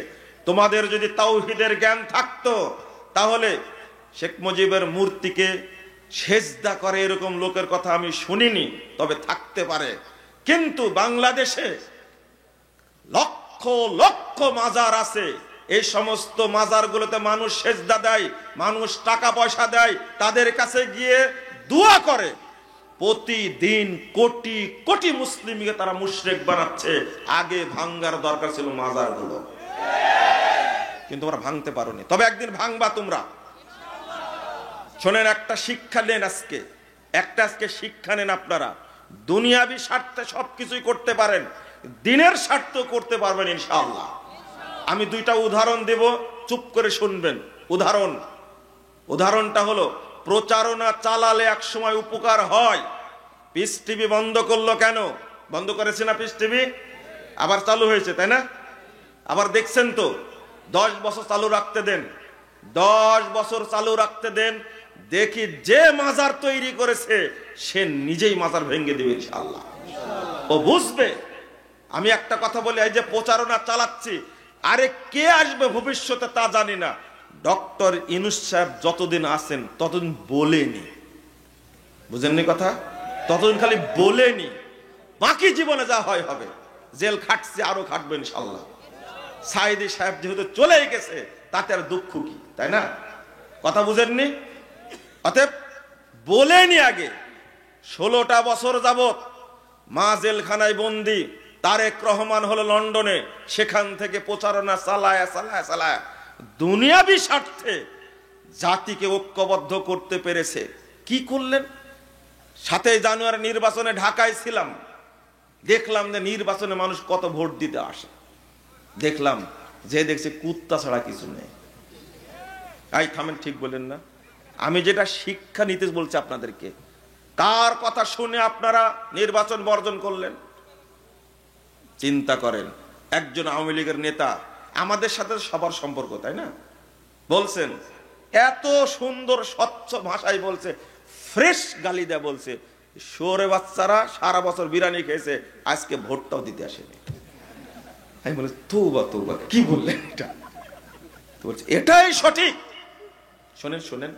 তোমাদের যদি তাওহীদের জ্ঞান থাকতো তাহলে শেখ মুজিবের মূর্তিকে সেজদা করে এরকম লোকের কথা আমি শুনিনি, তবে থাকতে পারে। কিন্তু বাংলাদেশে লক্ষ লক্ষ মাজার আছে, এই সমস্ত মাজারগুলোতে মানুষ সেজদা দেয়, মানুষ টাকা পয়সা দেয়, তাদের কাছে গিয়ে দোয়া করে। প্রতিদিন কোটি কোটি মুসলিমকে তারা মুশরিক বানাচ্ছে। আগে ভাঙ্গার দরকার ছিল মাজারগুলো, কিন্তু তোমরা ভাঙতে পারোনি। তবে একদিন ভাঙবা তোমরা। শোনেন, একটা শিক্ষা নেন আজকে, আজকে শিক্ষা নেন আপনারা। দুনিয়াবি স্বার্থে সবকিছুই করতে পারেন, দিনের স্বার্থ করতে পারবেন ইনশাআল্লাহ। আমি 2টা উদাহরণ দেব, চুপ করে শুনবেন। উদাহরণটা হলো, প্রচারণা চালালে এক সময় উপকার হয়। পিস টিভি বন্ধ করলো কেন? বন্ধ করেছে না পিস টিভি? আবার চালু হয়েছে, তাই না? আবার দেখছেন তো। 10 বছর চালু রাখতে দেন, 10 বছর চালু রাখতে দেন। দেখি যে মাজার তৈরি করেছে সে নিজেই মাজার ভেঙে দেবে ইনশাআল্লাহ। ও বুঝবে। আমি একটা কথা বলি, এই যে প্রচারণা চালাচ্ছি, আরে কে আসবে ভবিষ্যতে তা জানি না। ডক্টর ইউনূস সাহেব যতদিন আছেন ততদিন বলেনি, বুঝেননি কথা, ততদিন খালি বলেনি, বাকি জীবনে যা হয় হবে। জেল খাটছে, আরো খাটবে ইনশাআল্লাহ। সাইদি সাহেব যেহেতু চলে গেছে তাতে আর দুঃখ কি, তাই না? কথা বুঝেননি? অতএব বলেনি আগে। 16টা বছর যাবত মা জেলখানায় বন্দি, তারেক রহমান হলো লন্ডনে, সেখান থেকে প্রচারণা চালায় চালায় চালায় দুনিয়াবি স্বার্থে জাতিকে ঐক্যবদ্ধ করতে পেরেছে। কি করলেন? 7 জানুয়ারি নির্বাচনে ঢাকায় ছিলাম, দেখলাম যে নির্বাচনে মানুষ কত ভোট দিতে আসে। দেখলাম যে দেখছে কুত্তা ছাড়া কিছু নেই। এই থামেন, ঠিক বলেন না? আমি যেটা শিক্ষা নিতে বলছি আপনাদেরকে, কার কথা শুনে আপনারা নির্বাচন বর্জন করলেন? চিন্তা করেন। একজন আওয়ামী লীগের নেতা, আমাদের সাথে সবার সম্পর্ক, তাই না? বলছেন, এত সুন্দর স্বচ্ছ ভাষায় বলছে, ফ্রেশ গালি দেয়া বলছে, শোরে বাচ্চারা সারা বছর বিরিয়ানি খেয়েছে, আজকে ভোটটাও দিতে আসেনি। আমি বলি তৌবা তৌবা, কি বললেন এটা? তো বলছে এটাই সঠিক। শোনেন শোনেন,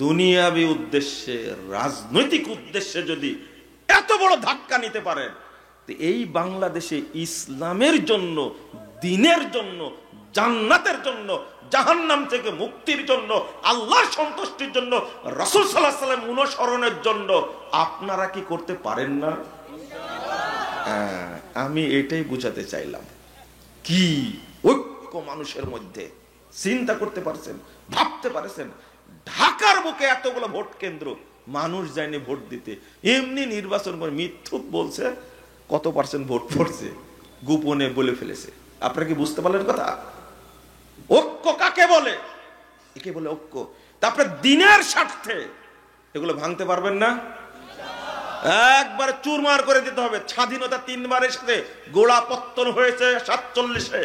দুনিয়াবি উদ্দেশ্যে, রাজনৈতিক উদ্দেশ্যে যদি এত বড় ধাক্কা নিতে পারেন, তো এই বাংলাদেশে ইসলামের জন্য, দ্বীনের জন্য, জান্নাতের জন্য, জাহান্নাম থেকে মুক্তির জন্য, আল্লাহর সন্তুষ্টির জন্য, রাসূল সাল্লাল্লাহু আলাইহি ওয়াসাল্লাম অনুসরণের জন্য আপনারা কি করতে পারেন না? আমি এটাই বুঝাতে চাইলাম। কি ঐক্য মানুষের মধ্যে, চিন্তা করতে পারছেন, ভাবতে পারছেন? ঢাকার বুকে এতগুলো ভোট কেন্দ্র, মানুষ যায়নি ভোট দিতে। এমনি নির্বাচন করে মিথ্যুক বলছে কত পার্সেন্ট ভোট পড়ছে, গোপনে বলে ফেলেছে। আপনারা কি বুঝতে পারলেন কথা? ঐক্য কাকে বলে? একে বলে ঐক্য। তারপরে দিনের স্বার্থে এগুলো ভাঙতে পারবেন না, একবার চুরমার করে দিতে হবে। স্বাধীনতা 3 বার এসেছে, গোড়া পত্তন হয়েছে 47-এ,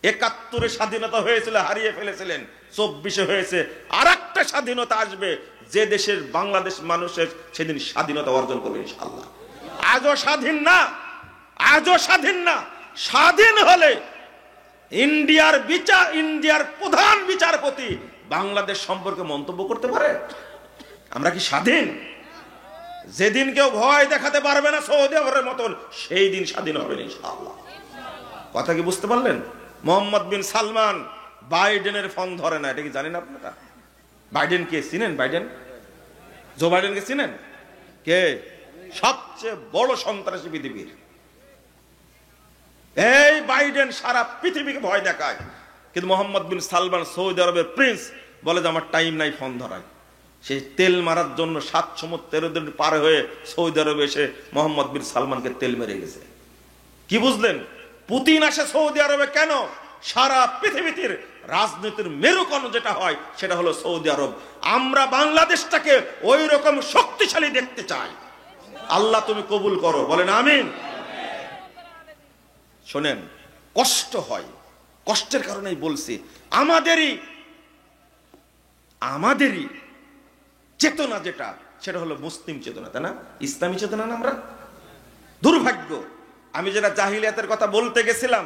71-এ স্বাধীনতা হয়েছিল, হারিয়ে ফেলেছিলেন, 24-এ হয়েছে। আর একটা স্বাধীনতা আসবে, যে দেশের বাংলাদেশ মানুষের সেদিন স্বাধীনতা অর্জন করবে ইনশাআল্লাহ। আজও স্বাধীন না, আজও স্বাধীন না। স্বাধীন হলে ইন্ডিয়ার প্রধান বিচারপতি বাংলাদেশ সম্পর্কে মন্তব্য করতে পারে। আমরা কি স্বাধীন? যেদিন কেউ ভয় দেখাতে পারবে না সৌদি আরবের মতন, সেই দিন স্বাধীন হবে ইনশাআল্লাহ। কথা কি বুঝতে পারলেন? মোহাম্মদ বিন সালমান বাইডেনের ফোন ধরে না, এটা কি জানেন আপনারা? বাইডেন কে চিনেন? বাইডেন, জো বাইডেনকে চিনেন? কে? সবচেয়ে বড় সন্ত্রাসী পৃথিবীর। এই বাইডেন সারা পৃথিবীকে ভয় দেখায়, কিন্তু মোহাম্মদ বিন সালমান সৌদি আরবের প্রিন্স বলে যে আমার টাইম নাই ফোন ধরায়। সেই তেল মারার জন্য 7 সমুদ্র 13 দিন পার হয়ে সৌদি আরবে এসে মোহাম্মদ বিন সালমানকে তেল মেরে গেছে। কি বুঝলেন? পুতিন আসে সৌদি আরবে কেন? সারা পৃথিবীতে রাজনীতির মেরুকরণ যেটা হয় সেটা হলো সৌদি আরব। আমরা বাংলাদেশটাকে ওই রকম শক্তিশালী দেখতে চাই। আল্লাহ তুমি কবুল করো, বলেন আমিন। শোনেন, কষ্ট হয়, কষ্টের কারণেই বলছি, আমাদেরই চেতনা যেটা, সেটা হলো মুসলিম চেতনা, তাই না? ইসলামী চেতনা না। আমরা দুর্ভাগ্য, আমি যেটা জাহিলিয়াতের কথা বলতে গেছিলাম,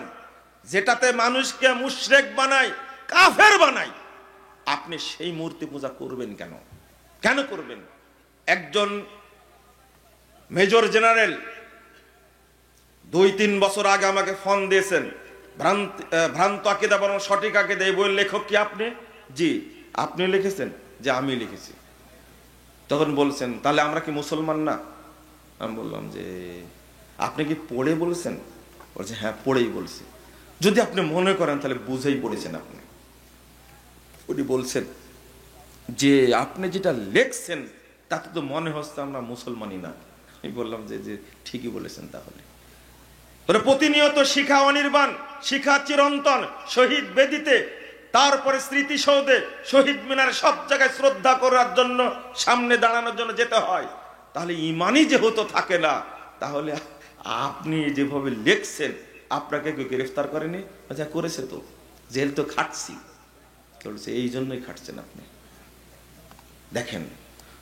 যেটাতে মানুষকে মুশরিক বানায়, কাফের বানায়, আপনি সেই মূর্তি পূজা করবেন কেন? কেন করবেন? একজন মেজর জেনারেল 2-3 বছর আগে আমাকে ফোন দিয়েছেন, ভ্রান্ত আকিদা বরং সঠিক আকিদা, এই বইয়ের লেখক কি আপনি? জি। আপনি লিখেছেন? যে আমি লিখেছি। তখন বলছেন তাহলে আমরা কি মুসলমান না? আমি বললাম যে আপনি কি পড়ে বলছেন? বলছে হ্যাঁ পড়েই বলছি। যদি আপনি মনে করেন তাহলে বুঝেই পড়েছেন আপনি। উনি বলছেন যে আপনি যেটা লেখছেন তাতে তো মনে হচ্ছে আমরা মুসলমানই না। আমি বললাম যে ঠিকই বলেছেন। তাহলে প্রতিনিয়ত শিখা অনির্বাণ, শিখা চিরন্তন, শহীদ বেদিতে, তারপরে স্মৃতিসৌধে, শহীদ মিনারে, সব জায়গায় শ্রদ্ধা করার জন্য, সামনে দাঁড়ানোর জন্য যেতে হয়। তাহলে ইমানই যেহেতু থাকে না, তাহলে আপনি যেভাবে লেখছেন আপনাকে কেউ গ্রেফতার করেনি? আচ্ছা করেছে তো, জেল তো খাটছি। বলছে এই জন্যই খাটছেন আপনি। দেখেন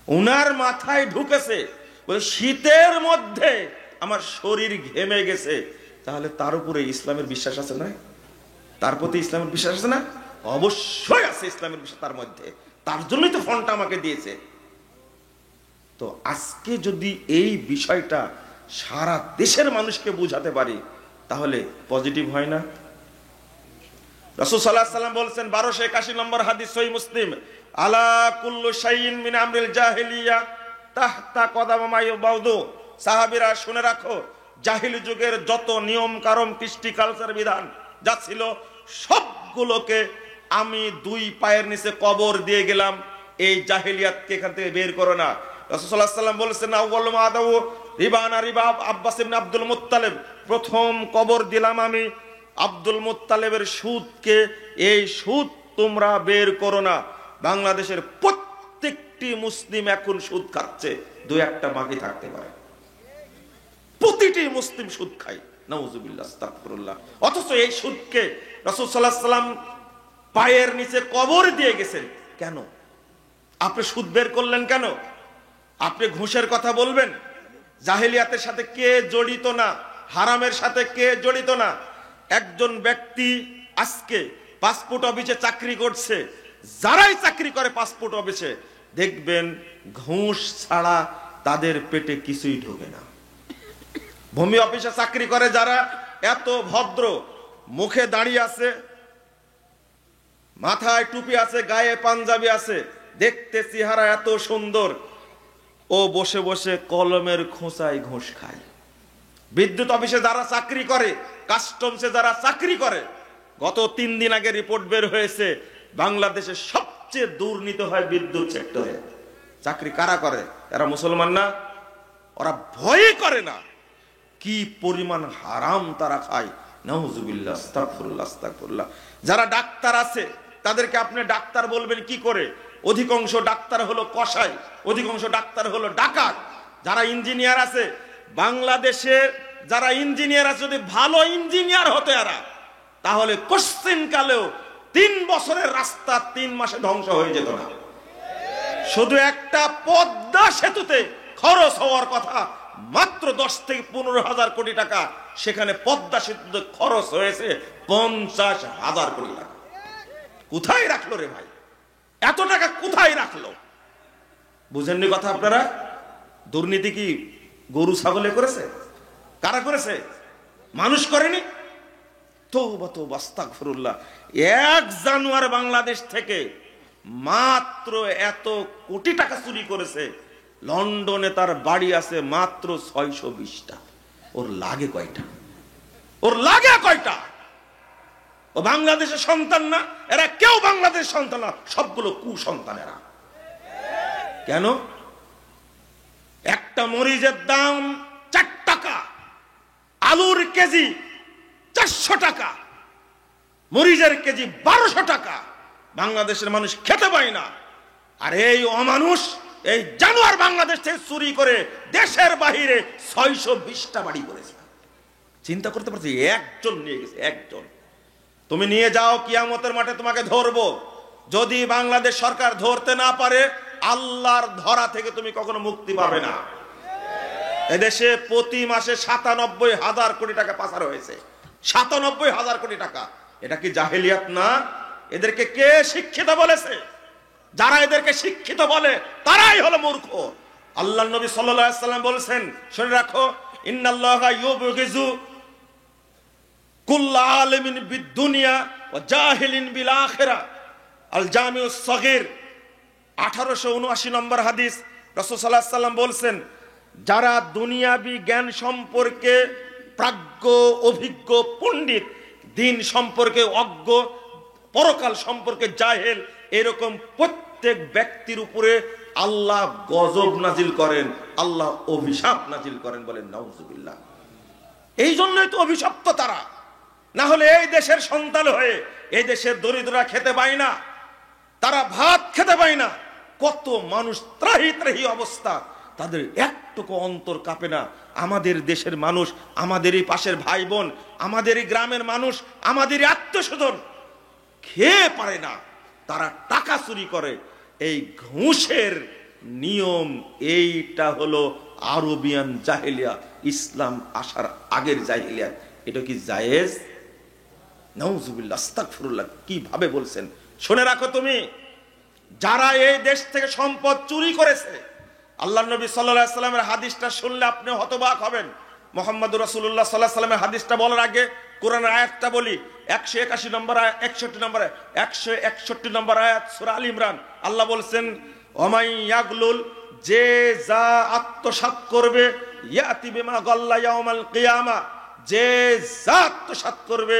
ওনার মাথায় ঢুকেছে শীতের মধ্যে আমার শরীর ঘেমে গেছে, তাহলে তার উপরে ইসলামের বিশ্বাস আছে না? তার প্রতি ইসলামের বিশ্বাস আছে না? অবশ্যই আছে ইসলামের বিশ্বাস তার মধ্যে, তার জন্যই তো ফোনটা আমাকে দিয়েছে। তো আজকে যদি এই বিষয়টা সারা দেশের মানুষকে বুঝাতে পারি তাহলে পজিটিভ হয় না? রাসূল সাল্লাল্লাহু আলাইহি ওয়াসাল্লাম বলেছেন 1281 নম্বর হাদিস সহিহ মুসলিম, আলা কুল্লু শাইইন মিন আমরিল জাহিলিয়া তাহতা কদামা মা ইউবাউদু। সাহাবীরা শুনে রাখো, জাহিলি যুগের যত নিয়ম কানুন কৃষ্টি কালচার বিধান যা ছিল সবগুলোকে আমি দুই পায়ের নিচে কবর দিয়ে গেলাম, এই জাহিলিয়াতকে এখান থেকে বের করো না। রাসূল সাল্লাল্লাহু আলাইহি ওয়াসাল্লাম বলেছেন আউয়ালু মা আদাউ রিবানা রিবাব আব্বাস ইবনে আব্দুল মুত্তালিব, প্রথম কবর দিলাম আমি আব্দুল মুত্তালিবের সুদকে, এই সুদ তোমরা বের করো না। বাংলাদেশের প্রত্যেকটি মুসলিম এখন সুদ খাচ্ছে, দুই একটা বাকি থাকতে পারে, প্রতিটি মুসলিম সুদ খায়, নাউজুবিল্লাহ আস্তাগফিরুল্লাহ। অথচ এই সুদকে রাসূল সাল্লাল্লাহু আলাইহি ওয়াসাল্লাম পায়ের নিচে কবর দিয়ে গেছেন। কেন আপনি সুদ বের করলেন? কেন আপনি ঘুষের কথা বলবেন? জাহেলিয়াতের সাথে কে জড়িত না? হারামের সাথে কে জড়িত না? একজন ব্যক্তি আজকে পাসপোর্ট অফিসে চাকরি করছে, যারাই চাকরি করে পাসপোর্ট অফিসে দেখবেন ঘুষ ছাড়া তাদের পেটে কিছুই ঢোকে না। ভূমি অফিসে চাকরি করে যারা এত ভদ্র, মুখে দাঁড়িয়ে আছে, মাথায় টুপি আছে, গায়ে পাঞ্জাবি আছে, দেখতে চেহারা এত সুন্দর, ও বসে বসে কলমের খোঁচায় ঘুষ খায়। বিদ্যুৎ অফিসে যারা চাকরি করে, কাস্টমসে যারা চাকরি করে, গত 3 দিন আগে রিপোর্ট বের হয়েছে বাংলাদেশে সবচেয়ে দুর্নীতি হয় বিদ্যুৎ সেক্টরে। চাকরি কারা করে? এরা মুসলমান না? ওরা ভয় করে না কি পরিমাণ হারাম তারা খায়। নাউজুবিল্লাহ আস্তাগফিরুল্লাহ আস্তাগফিরুল্লাহ। যারা ডাক্তার আছে তাদেরকে আপনি ডাক্তার বলবেন কি করে? অধিকাংশ ডাক্তার হলো কসাই, অধিকাংশ ডাক্তার হলো ডাকাত। যারা ইঞ্জিনিয়ার আছে বাংলাদেশে, যারা ইঞ্জিনিয়ার আছে, যদি ভালো ইঞ্জিনিয়ার হতো এরা, তাহলে কোশ্চিন কালেও 3 বছরের রাস্তা 3 মাসে ধ্বংস হয়ে যেত না। শুধু একটা পদ্মা সেতুতে খরচ হওয়ার কথা মাত্র 10 থেকে 15,000 কোটি টাকা, সেখানে পদ্মা সেতুতে খরচ হয়েছে 50,000 কোটি টাকা। কোথায় রাখলো রে ভাই? এত টাকা কোথায় রাখলো? বুঝেননি কথা আপনারা? দুর্নীতি কি গরু ছাগলে করেছে? কারা করেছে? মানুষ করেনি? তওবা তওবা আস্তাগফিরুল্লাহ। 1 জানুয়ারি বাংলাদেশ থেকে মাত্র এত কোটি টাকা চুরি করেছে। লন্ডনে তার বাড়ি আছে মাত্র 620টা। ওর লাগে কয়টা? ওর লাগে কয়টা? ও বাংলাদেশের সন্তান না? এরা কেউ বাংলাদেশের সন্তান না, সবগুলো কুসন্তান এরা। কেন? একটা মরিচের দাম 4 টাকা, আলুর কেজি 400 টাকা, মরিচের কেজি 1200 টাকা। বাংলাদেশের মানুষ খেতে পায় না। আর এই অমানুষ, এই জানোয়ার বাংলাদেশ থেকে চুরি করে দেশের বাহিরে 620টা বাড়ি করেছে। চিন্তা করতে পারছি? একজন নিয়ে গেছে, একজন। তুমি নিয়ে যাও, কিয়ামতের মাঠে তোমাকে ধরবো। যদি বাংলাদেশ সরকার ধরতে না পারে, আল্লাহর ধরা থেকে তুমি কখনো মুক্তি পাবে না। এদেশে প্রতি মাসে 97,000 কোটি টাকা পাচার হয়েছে। 97,000 কোটি টাকা। এটা কি জাহেলিয়াত না? এদেরকে কে শিক্ষিত বলেছে? যারা এদেরকে শিক্ষিত বলে তারাই হলো মূর্খ। আল্লাহর নবী সাল্লাল্লাহু আলাইহি ওয়াসাল্লাম বলেছেন, শুনে রাখো, ইন্নাল্লাহা ইউবগিযু কুল্লা আলিমিন বিদ-দুনিয়া ওয়া জাহিলিন বিল আখিরা। আল জামিউস সগীর 1879 নম্বর হাদিস। রাসূল সাল্লাল্লাহু আলাইহি ওয়াসাল্লাম বলেছেন, যারা দুনিয়াবি জ্ঞান সম্পর্কে প্রাজ্ঞ, অভিজ্ঞ, পণ্ডিত, দিন সম্পর্কে অজ্ঞ, পরকাল সম্পর্কে জাহেল, এরকম প্রত্যেক ব্যক্তির উপরে আল্লাহ গজব নাজিল করেন, আল্লাহ অভিশাপ নাজিল করেন। বলেন নাউজুবিল্লাহ। এই জন্যই তো অভিশপ্ত তারা। না হলে এই দেশের সন্তান হয়ে এই দেশের দরিদ্ররা খেতে পায় না, তারা ভাত খেতে পায় না। কত মানুষ ত্রাহি ত্রাহি অবস্থা, তাদের একটুকু অন্তর কাঁপে না। আমাদের দেশের মানুষ, আমাদেরই পাশের ভাই বোন, আমাদেরই গ্রামের মানুষ, আমাদেরই আত্মীয়স্বজন খেয়ে পারে না, তারা টাকা চুরি করে। এই ঘুষের নিয়ম এইটা হলো আরবিয়ান জাহেলিয়া, ইসলাম আসার আগের জাহেলিয়া। এটা কি জায়েজ? নাউজুবিল্লাহ, আস্তাগফিরুল্লাহ, কিভাবে বলছেন? শুনে রাখো তুমি, যারা এই দেশ থেকে সম্পদ চুরি করেছে, আল্লাহর নবী সাল্লাল্লাহু আলাইহি সাল্লামের হাদিসটা শুনলে আপনি হতবাক হবেন। মুহাম্মদুর রাসূলুল্লাহ সাল্লাল্লাহু আলাইহি সাল্লামের হাদিসটা বলার আগে কোরআনের আয়াতটা বলি। 181 নম্বর আয়াত, 61 নম্বর আয়াত, 161 নম্বর আয়াত সূরা আল ইমরান। আল্লাহ বলছেন, ওমাই ইয়াগলুল, যে যা আত্মসাৎ করবে, ইয়াতি বিমা গাল্লা ইয়াউমাল কিয়ামা, যে যা আত্মসাৎ করবে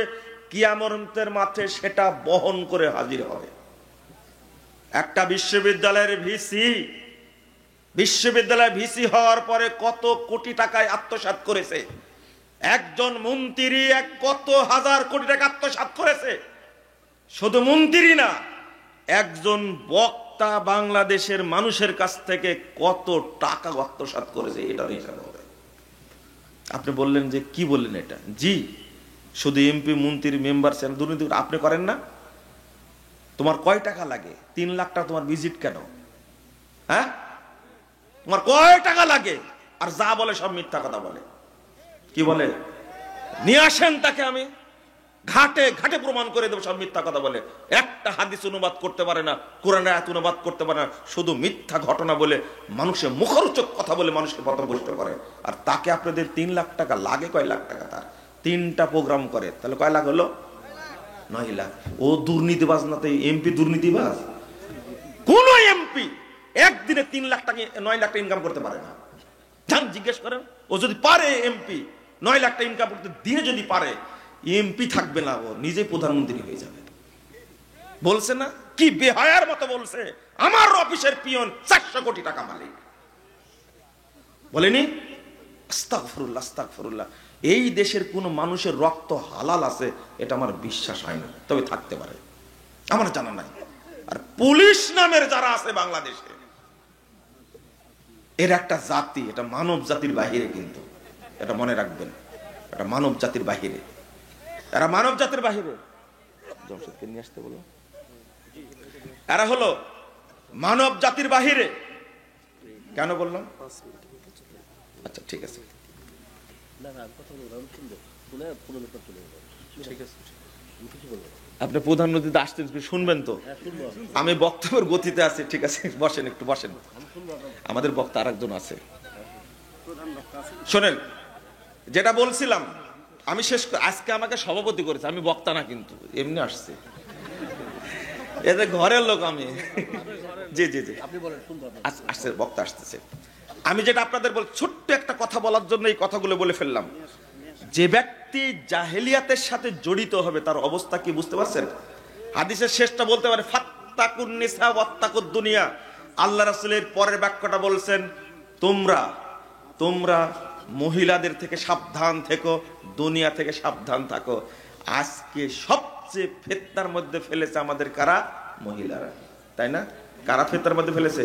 কিয়ামতের মাঠে সেটা বহন করে হাজির হবে। একটা বিশ্ববিদ্যালয়ের ভিসি হওয়ার পরে কত কোটি টাকায় আত্মসাৎ করেছে। একজন মন্ত্রী কত হাজার কোটি টাকা আত্মসাৎ করেছে। শুধু মন্ত্রী না, একজন বক্তা বাংলাদেশের মানুষের কাছ থেকে কত টাকা আত্মসাৎ করেছে, এটার হিসাব হবে। আপনি বললেন যে কি বললেন এটা? জি, শুধু এমপি, মন্ত্রী, মেম্বার দুর্নীতি আপনি করেন না? তোমার কয় টাকা লাগে? 3 লাখ টাকা তোমার ভিজিট কেন? হ্যাঁ, তোমার কয় টাকা লাগে? আর যা বলে সব মিথ্যা কথা বলে। কি বলে? নিয়ে আসেন তাকে, আমি ঘাটে ঘাটে প্রমাণ করে দেবো সব মিথ্যা কথা বলে। একটা হাদিস অনুবাদ করতে পারে না, কোরআনের আয়াত অনুবাদ করতে পারে না, শুধু মিথ্যা ঘটনা বলে, মানুষের মুখরোচক কথা বলে মানুষকে পথভ্রষ্ট করে। আর তাকে আপনাদের 3 লাখ টাকা লাগে। কয় লাখ টাকা? তার 3টা প্রোগ্রাম করে, তাহলে কয় লাখ হলো? 9 লাখ। ও দুর্নীতিবাজ না তো এমপি দুর্নীতিবাজ? কোন এমপি একদিনে 3 লাখ টাকা 9 লাখ টাকা ইনকাম করতে পারে না। যান জিজ্ঞেস করেন, ও যদি পারে এমপি 9 লাখ টাকা ইনকাম করতে, দিনে যদি পারে, এমপি থাকবে না, ও নিজে প্রধানমন্ত্রী হয়ে যাবে। বলছে না? কি বেহায়ার মতো বলছে, আমার অফিসের পিয়ন 400 কোটি টাকা মালিক। বলেনি? আস্তাগফিরুল্লাহ, আস্তাগফিরুল্লাহ। এই দেশের কোন মানুষের রক্ত হালাল আছে এটা আমার বিশ্বাস হয় না, তবে থাকতে পারে, আমার জানা নাই। আর পুলিশ নামের যারা আছে বাংলাদেশে, এর একটা জাতি, এটা মানব জাতির বাহিরে, কিন্তু এটা মনে রাখবেন, এটা মানব জাতির বাহিরে, এরা মানব জাতির বাহিরে। জমশেদকে নিয়ে আসতে বলো। এরা হলো মানব জাতির বাহিরে। কেন বললাম? আচ্ছা ঠিক আছে, আপনি প্রধান নদীতে আসতেন, শুনবেন তো? আমি বক্তব্যের গতিতে আছি, ঠিক আছে, বসেন, একটু বসেন। আমাদের বক্তা আরেকজন আছে, শোনেন। যেটা বলছিলাম আমি শেষ, আজকে আমাকে সভাপতি করেছে, আমি বক্তা না, কিন্তু এমনি আসছে, এদের ঘরের লোক আমি। জি জি জি, আসছে, বক্তা আসতেছে। আমি যেটা আপনাদের বল, ছোট্ট একটা কথা বলার জন্য এই কথাগুলো বলে ফেললাম। যে ব্যক্তি জাহেলিয়াতের সাথে জড়িত হবে তার অবস্থা কি বুঝতে পারছেন? হাদিসের শেষটা বলতে পারে, ফাত্তাকুন নিসা ওয়াত্তাকুদ দুনিয়া। আল্লাহ রাসূলের পরের বাক্যটা বলছেন, তোমরা মহিলাদের থেকে সাবধান থেকো, দুনিয়া থেকে সাবধান থাকো। আজকে সবচেয়ে ফিতনার মধ্যে ফেলেছে আমাদের কারা? মহিলারা, তাই না? কারা ফিতনার মধ্যে ফেলেছে?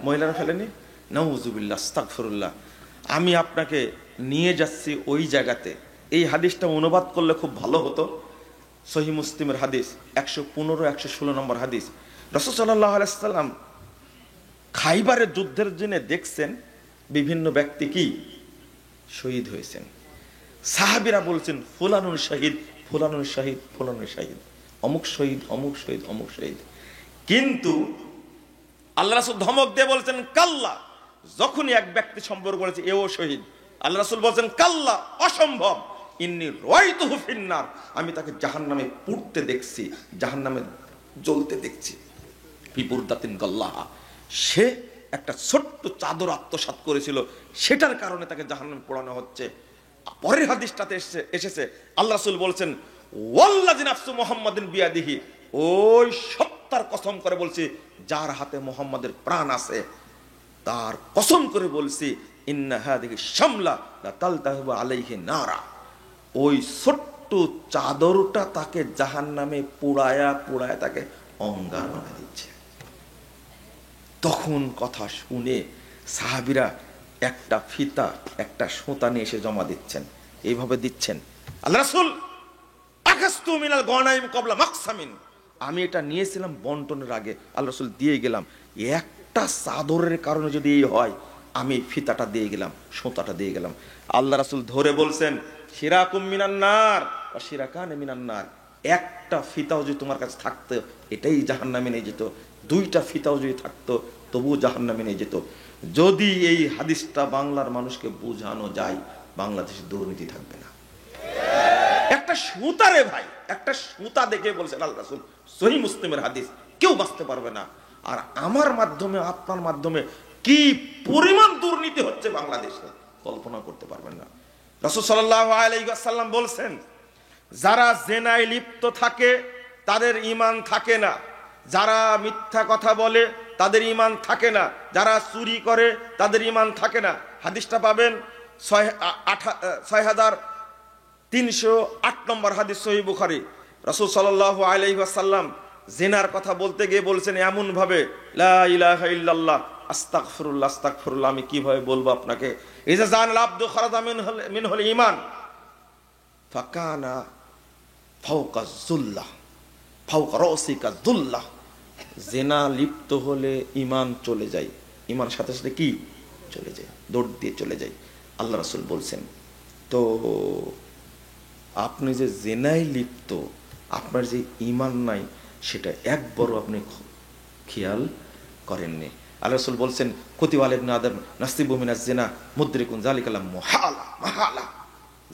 মহিলারা ফেলেনি? নাউযুবিল্লাহ, আস্তাগফিরুল্লাহ। আমি আপনাকে নিয়ে যাচ্ছি ওই জায়গাতে। এই হাদিসটা অনুবাদ করলে খুব ভালো হতো। সহিহ মুসলিমের হাদিস 115, 116 নম্বর হাদিস। রাসূল সাল্লাল্লাহু আলাইহি ওয়াসাল্লাম খাইবারের যুদ্ধের দিনে দেখছেন বিভিন্ন ব্যক্তি কি শহীদ হয়েছেন। সাহাবীরা বলছেন, ফুলানুর শহীদ, ফুলানুর শহীদ, ফুলানুর শহীদ, অমুক শহীদ, অমুক শহীদ, অমুক শহীদ। কিন্তু আল্লাহ রাসূল ধমক দিয়ে বলছেন, কাল্লা। যখনই এক ব্যক্তি সম্পর্কে বলেছে এও শহীদ, আল্লাহ রাসূল বলছেন, কাল্লা, অসম্ভব, ইন্নী রাআইতুহু ফিন্নার, আমি তাকে জাহান্নামে পুড়তে দেখছি, জাহান্নামে জ্বলতে দেখছি। বিপুরদাতিন গাল্লাহা, সে একটা ছোট্ট চাদর আত্মসাৎ করেছিল, সেটার কারণে তাকে জাহান্নামে পোড়ানো হচ্ছে। পরের হাদিসটাতে এসেছে, আল্লাহ রাসূল বলছেন, ওয়াল্লাযী নাফসু মুহাম্মাদিন বিয়াদিহি, ওই সত্তার কসম করে বলছি যার হাতে মুহাম্মাদের প্রাণ আছে, তার কসম করে বলছি, ইন্না হাযিহি শামলা লা তালতাহিবু আলাইহি নারা, ওই ছোট্ট চাদরটা তাকে জাহান্নামে পোড়ায়া পোড়ায়া তাকে অঙ্গার বানিয়ে দিচ্ছে। তখন কথা শুনে সাহাবীরা একটা ফিতা একটা সুতা নিয়ে এসে জমা দিচ্ছেন, এইভাবে দিচ্ছেন। আল্লাহ রাসূল আখাস্তু মিনাল গনাইম ক্বাবলা মাকসামিন, আমি এটা নিয়েছিলাম বন্টনের আগে, আল্লাহ রাসূল দিয়ে গেলাম। একটা চাদরের কারণে যদি এই হয়, আমি ফিতাটা দিয়ে গেলাম, সুতাটা দিয়ে গেলাম। আল্লাহ রাসূল ধরে বলছেন শিরাকুম মিনান নার ওয়া শিরাকান মিনান নার, একটা ফিতাও যদি তোমার কাছে থাকতো এটাই জাহান্নামে নিয়ে যেত, দুইটা ফিতাও যদি থাকতো তবুও জাহান্নামে নিয়ে যেত। যদি এই হাদিসটা বাংলার মানুষকে বোঝানো যায়, বাংলাদেশে দুর্নীতি থাকবে না। একটা সুতা রে ভাই, একটা সুতা দেখে বলছেন আল্লাহ রাসূল, সহিহ মুসলিমের হাদিস, কেউ বাঁচতে পারবে না। আর আমার মাধ্যমে আপনার মাধ্যমে কি পরিমাণ দুর্নীতি হচ্ছে বাংলাদেশে কল্পনা করতে পারবেন না। রাসূল সাল্লাল্লাহু আলাইহি ওয়াসাল্লাম বলছেন, যারা জেনায় লিপ্ত থাকে তাদের ঈমান থাকে না, যারা মিথ্যা কথা বলে তাদের ঈমান থাকে না, যারা চুরি করে তাদের ঈমান থাকে না। হাদিসটা পাবেন 6308 নম্বর হাদিস, সহিহ বুখারী। রাসূল সাল্লাল্লাহু আলাইহি ওয়াসাল্লাম জিনার কথা বলতে গিয়ে বলছেন এমন ভাবে, লা ইলাহা ইল্লাল্লাহ আস্তাগফিরুল্লাহ আস্তাগফিরুল্লাহ, আমি কিভাবে বলবো আপনাকে, ইজা জানাল আবদু খারাজা মিনহুল ঈমান ফাকানা ফাওকা যুল্লাহ ফাওকা রাসিকা যুল্লাহ, জিনা লিপ্ত হলে ঈমান চলে যায়, ঈমান সাথে সাথে কি চলে যায়, দৌড় দিয়ে চলে যায়। আল্লাহ রাসূল বলছেন, তো আপনি যে জিনায় লিপ্ত, আপনার যে ঈমান নাই সেটা একবারও আপনি খেয়াল করেননি। আল্লাহ রাসূল বলছেন, কুতিবা আলা ইবনি আদম নাসিবু মিনাজ জিনা মুদরিকুন যালিকা মুহালা মাহালা,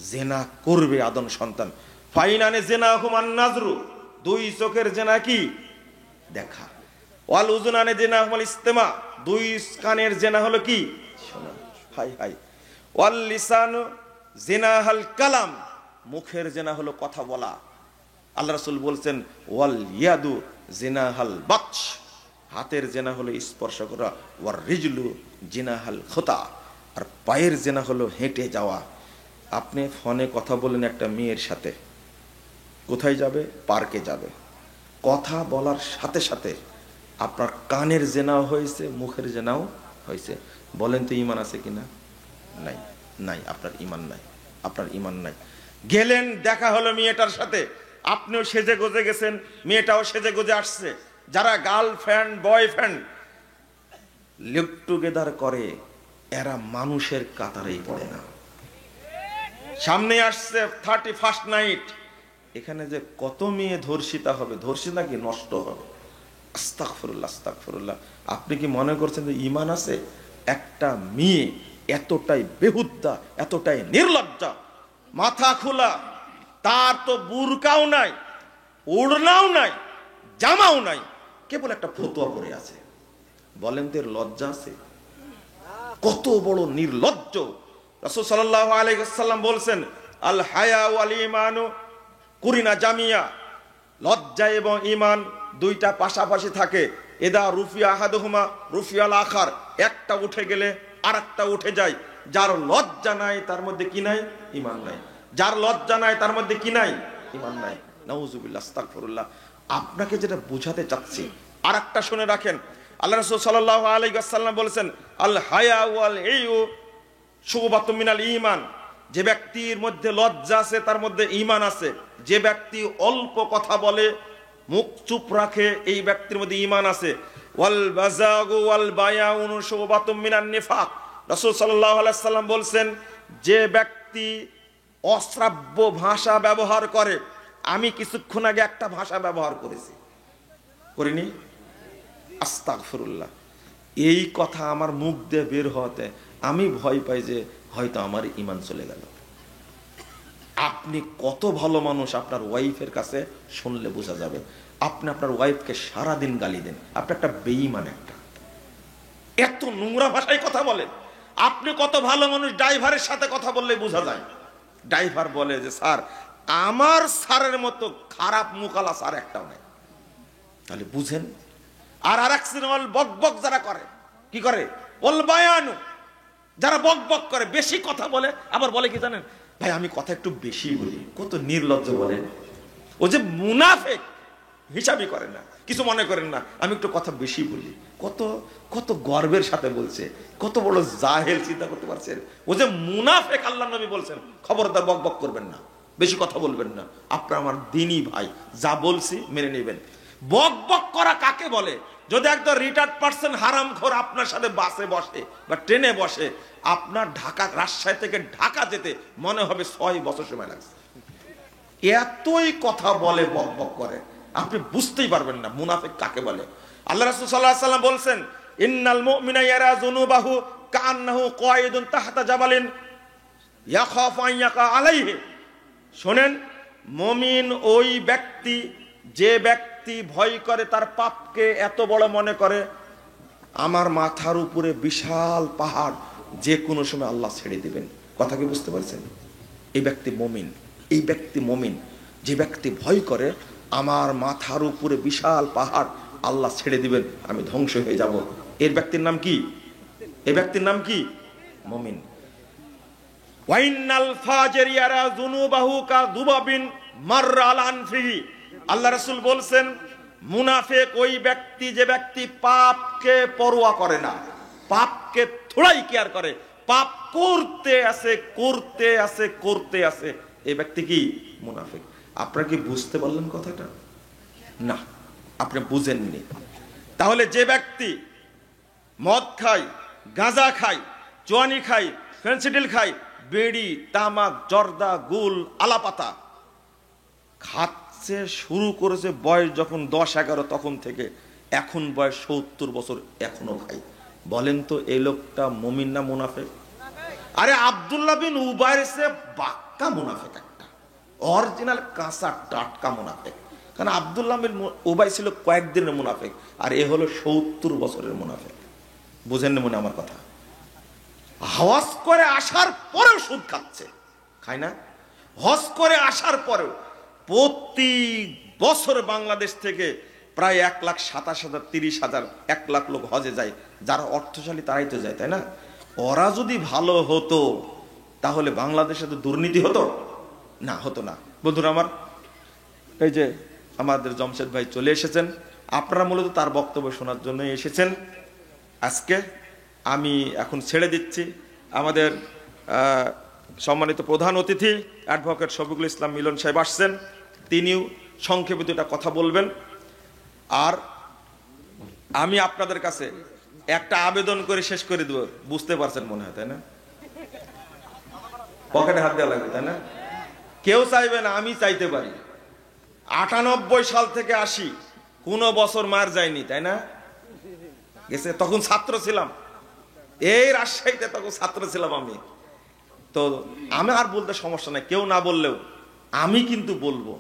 জিনা করবে আদম সন্তান। ফাইনানে জিনাহুম আন নাজরু, দুই চোখের জিনা কি দেখা, ওয়াল উযুনানে জিনাহুম আল ইস্তিমা, দুই কানের জিনা হলো কি শোনা, হাই হাই, ওয়াল লিসানু জিনাহাল কালাম, মুখের জিনা হলো কথা বলা। আল্লাহ রাসূল বলছেন, ওয়াল ইয়াদু জিনাহাল বাতশ, হাতের জেনা হলো স্পর্শ করা, ওয়ার রিজলু জিনাহাল খুতা, আর পায়ের জেনা হলো হেঁটে যাওয়া। আপনি ফোনে কথা বলেন একটা মেয়ের সাথে, কোথায় যাবে, পার্কে যাবে, কথা বলার সাথে সাথে আপনার কানের জেনাও হয়েছে, মুখের জেনাও হয়েছে। বলেন তো ঈমান আছে কিনা? নাই, নাই, আপনার ঈমান নাই, আপনার ঈমান নাই। গেলেন, দেখা হলো মেয়েটার সাথে, আপনিও সেজে গুজে গেছেন, মেয়েটাও সেজে গুজে আসছে। যারা গার্লফ্রেন্ড বয়ফ্রেন্ড লিভ টুগেদার করে, এরা মানুষের কাতারেই পড়ে না। সামনে আসছে 31st নাইট, এখানে যে কত মেয়ে ধর্ষিতা হবে, ধর্ষিতা কি নষ্ট হবে। আস্তাগফিরুল্লাহ আস্তাগফিরুল্লাহ। আপনি কি মনে করছেন যে ঈমান আছে? একটা মেয়ে এতটাই বেহুদ্দা, এতটাই নির্লজ্জা, মাথা খোলা, তার তো বুরকাও নাই, ওড়নাও নাই, জামাও নাই, কেবল একটা ফতোয়া পরে আছে। বলেন তো এর লজ্জা আছে? কত বড় নির্লজ্জ। রাসূল সাল্লাল্লাহু আলাইহি ওয়াসাল্লাম বলছেন, আল হায়া ওয়াল ঈমানু কুরিনা জামিয়া, লজ্জা এবং ঈমান দুইটা পাশাপাশি থাকে। এদা রুফিয়া আহাদুহুমা রুফিয়াল আখার, একটা উঠে গেলে আরেকটা উঠে যায়। যার লজ্জা নাই তার মধ্যে কি নাই? ঈমান নাই। যার লজ্জা নাই তার মধ্যে কি নাই? ঈমান নাই। নাউযুবিল্লাহ আস্তাগফিরুল্লাহ। আপনাকে যেটা বোঝাতে চাচ্ছি আরেকটা শুনে রাখেন। আল্লাহ রাসূল সাল্লাল্লাহু আলাইহি ওয়াসাল্লাম বলেছেন, আল হায়া ওয়াল ইউ শুবাতুম মিনাল ঈমান, যে ব্যক্তির মধ্যে লজ্জা আছে তার মধ্যে ঈমান আছে। যে ব্যক্তি অল্প কথা বলে, মুখ চুপ রাখে, এই ব্যক্তির মধ্যে ঈমান আছে। ওয়াল বাযাগু ওয়াল বায়াউনু শুবাতুম মিনান নিফাক, রাসূল সাল্লাল্লাহু আলাইহি ওয়াসাল্লাম বলেন, যে ব্যক্তি অশ্রাব্য ভাষা ব্যবহার করে, আমি কিছুক্ষণ আগে একটা ভাষা ব্যবহার করেছি, করিনি? আস্তাগফিরুল্লাহ। এই কথা আমার মুখ দিয়ে বের হতে আমি ভয় পাই যে হয়তো আমার ঈমান চলে গেল। আপনি কত ভালো মানুষ, আপনার ওয়াইফের কাছে শুনলে বোঝা যাবে। আপনি আপনার ওয়াইফকে সারাদিন গালি দেন, আপনি একটা বেঈমান, একটা এত নোংরা ভাষায় কথা বলেন। আপনি কত ভালো মানুষ, ড্রাইভারের সাথে কথা বললে বোঝা যায়। ড্রাইভার বলে যে স্যার, আমার স্যারের মতো খারাপ মুখালা স্যার একটাও নাই। তাহলে বুঝেন। আর আরেক সিনেমাল বক বক যারা করে, কি করে? ওল বায়ানু, যারা বক বক করে, বেশি কথা বলে, আবার বলে কি জানেন ভাই, আমি কথা একটু বেশি বলি। কত নির্লজ্জ বলেন। ও যে মুনাফিক, হিসাবই করেন না, কিছু মনে করেন না। আমি একটু কথা বেশি বলি, কত কত গর্বের সাথে বলছে, কত বড় জাহেল, চিন্তা করতে পারছেন? ও যে মুনাফেক, আল্লাহ নবী বলছেন খবরদার বক বক করবেন না, বেশি কথা বলবেন না। আপনার আমার দিনই ভাই, যা বলছি মেনে নেবেন। বক বক করা কাকে বলে? যদি একদম রিটার্ড পার্সন হারামখোর আপনার সাথে বাসে বসে বা ট্রেনে বসে, আপনার ঢাকা, রাজশাহী থেকে ঢাকা যেতে মনে হবে 6 বছর সময় লাগছে। এতই কথা বলে, বক বক করে, আপনি বুঝতেই পারবেন না মুনাফিক কাকে বলে। আল্লাহ রাসূল সাল্লাল্লাহু আলাইহি ওয়াসাল্লাম বলছেন, ইন্নাল মুমিনা ইয়ারা যুনুবাহু কাআন্নাহু কায়িদুন তাহতা জাবালিন ইয়াখাফু আন ইয়াকা আলাইহি। শুনেন, মুমিন ওই ব্যক্তি যে ব্যক্তি ভয় করে তার পাপকে এত বড় মনে করে, আমার মাথার উপরে বিশাল পাহাড় যে কোনো সময় আল্লাহ ছেড়ে দিবেন। কথা কি বুঝতে পারছেন? এই ব্যক্তি মুমিন, এই ব্যক্তি মুমিন যে ব্যক্তি ভয় করে আমার মাথার উপরে বিশাল পাহাড় আল্লাহ ছেড়ে দিবেন, আমি ধ্বংস হয়ে যাব। এর ব্যক্তির নাম কি? এই ব্যক্তির নাম কি? মুমিন। ওয়াইনাল ফাজির ইয়ারা যুনুবাহু কা দুবাবিন মাররা আলা আনফিহি। আল্লাহ রাসূল বলছেন, মুনাফিক ওই ব্যক্তি যে ব্যক্তি পাপকে পরোয়া করে না, পাপকে থোড়াই কেয়ার করে, পাপ করতে আছে করতে আছে করতে আছে, এই ব্যক্তি কি? মুনাফিক। আপনারা কি বুঝতে পারলেন কথাটা? না, আপনি বুঝেননি। তাহলে যে ব্যক্তি মদ খায়, গাঁজা খায়, চুয়ানি খায়, ফেন্সিডিল খায়, বিড়ি, তামাক, জর্দা, গুল, আলাপাতা খাচ্ছে, শুরু করেছে বয়স যখন 10-11 তখন থেকে, এখন বয়স 70 বছর এখনো খায়, বলেন তো এই লোকটা মুমিন না মুনাফিক? আরে আব্দুল্লাহ বিন উবাইর সে বাক্কা মুনাফিক, একটা অরিজিনাল কাঁচা টাটকা মুনাফিক। কারণ আব্দুল্লাহ বিন উবাই ছিল কয়েকদিনের মুনাফিক, আর এ হলো 70 বছরের মুনাফিক। বুঝেন না মনে আমার কথা? হজ করে আসার পরেও সুদ খাচ্ছে, খায় না? হজ করে আসার পরেও প্রতি বছর বাংলাদেশ থেকে প্রায় 1,27,000, 30,000, 1 লাখ লোক হজে যায়। যারা অর্থশালী তারাই তো যায়, তাই না? ওরা যদি ভালো হতো তাহলে বাংলাদেশে তো দুর্নীতি হতো না, হতো না। বন্ধুরা আমার, এই যে আমাদের জমশেদ ভাই চলে এসেছেন, আপনারা মূলত তার বক্তব্য শোনার জন্য এসেছেন। আজকে আমি এখন ছেড়ে দিচ্ছি, আমাদের সম্মানিত প্রধান অতিথি অ্যাডভোকেট শফিকুল ইসলাম মিলন সাহেব আসছেন, তিনিও সংক্ষেপে দুটা কথা বলবেন। আর আমি আপনাদের কাছে একটা আবেদন করে শেষ করে দেব, বুঝতে পারছেন মনে হয়, তাই না? পকেটে হাত দেওয়া লাগবে, তাই না? কেউ চাইবে না, আমি চাইতে পারি। 98 সাল থেকে 80 কোনো বছর মার যায়নি, তাই না? গেছে, তখন ছাত্র ছিলাম, এই রাজশাহীতে তখন ছাত্র ছিলাম আমি। তো আমি আর বলতে সমস্যা নাই, কেউ না বললেও আমি কিন্তু বলবো,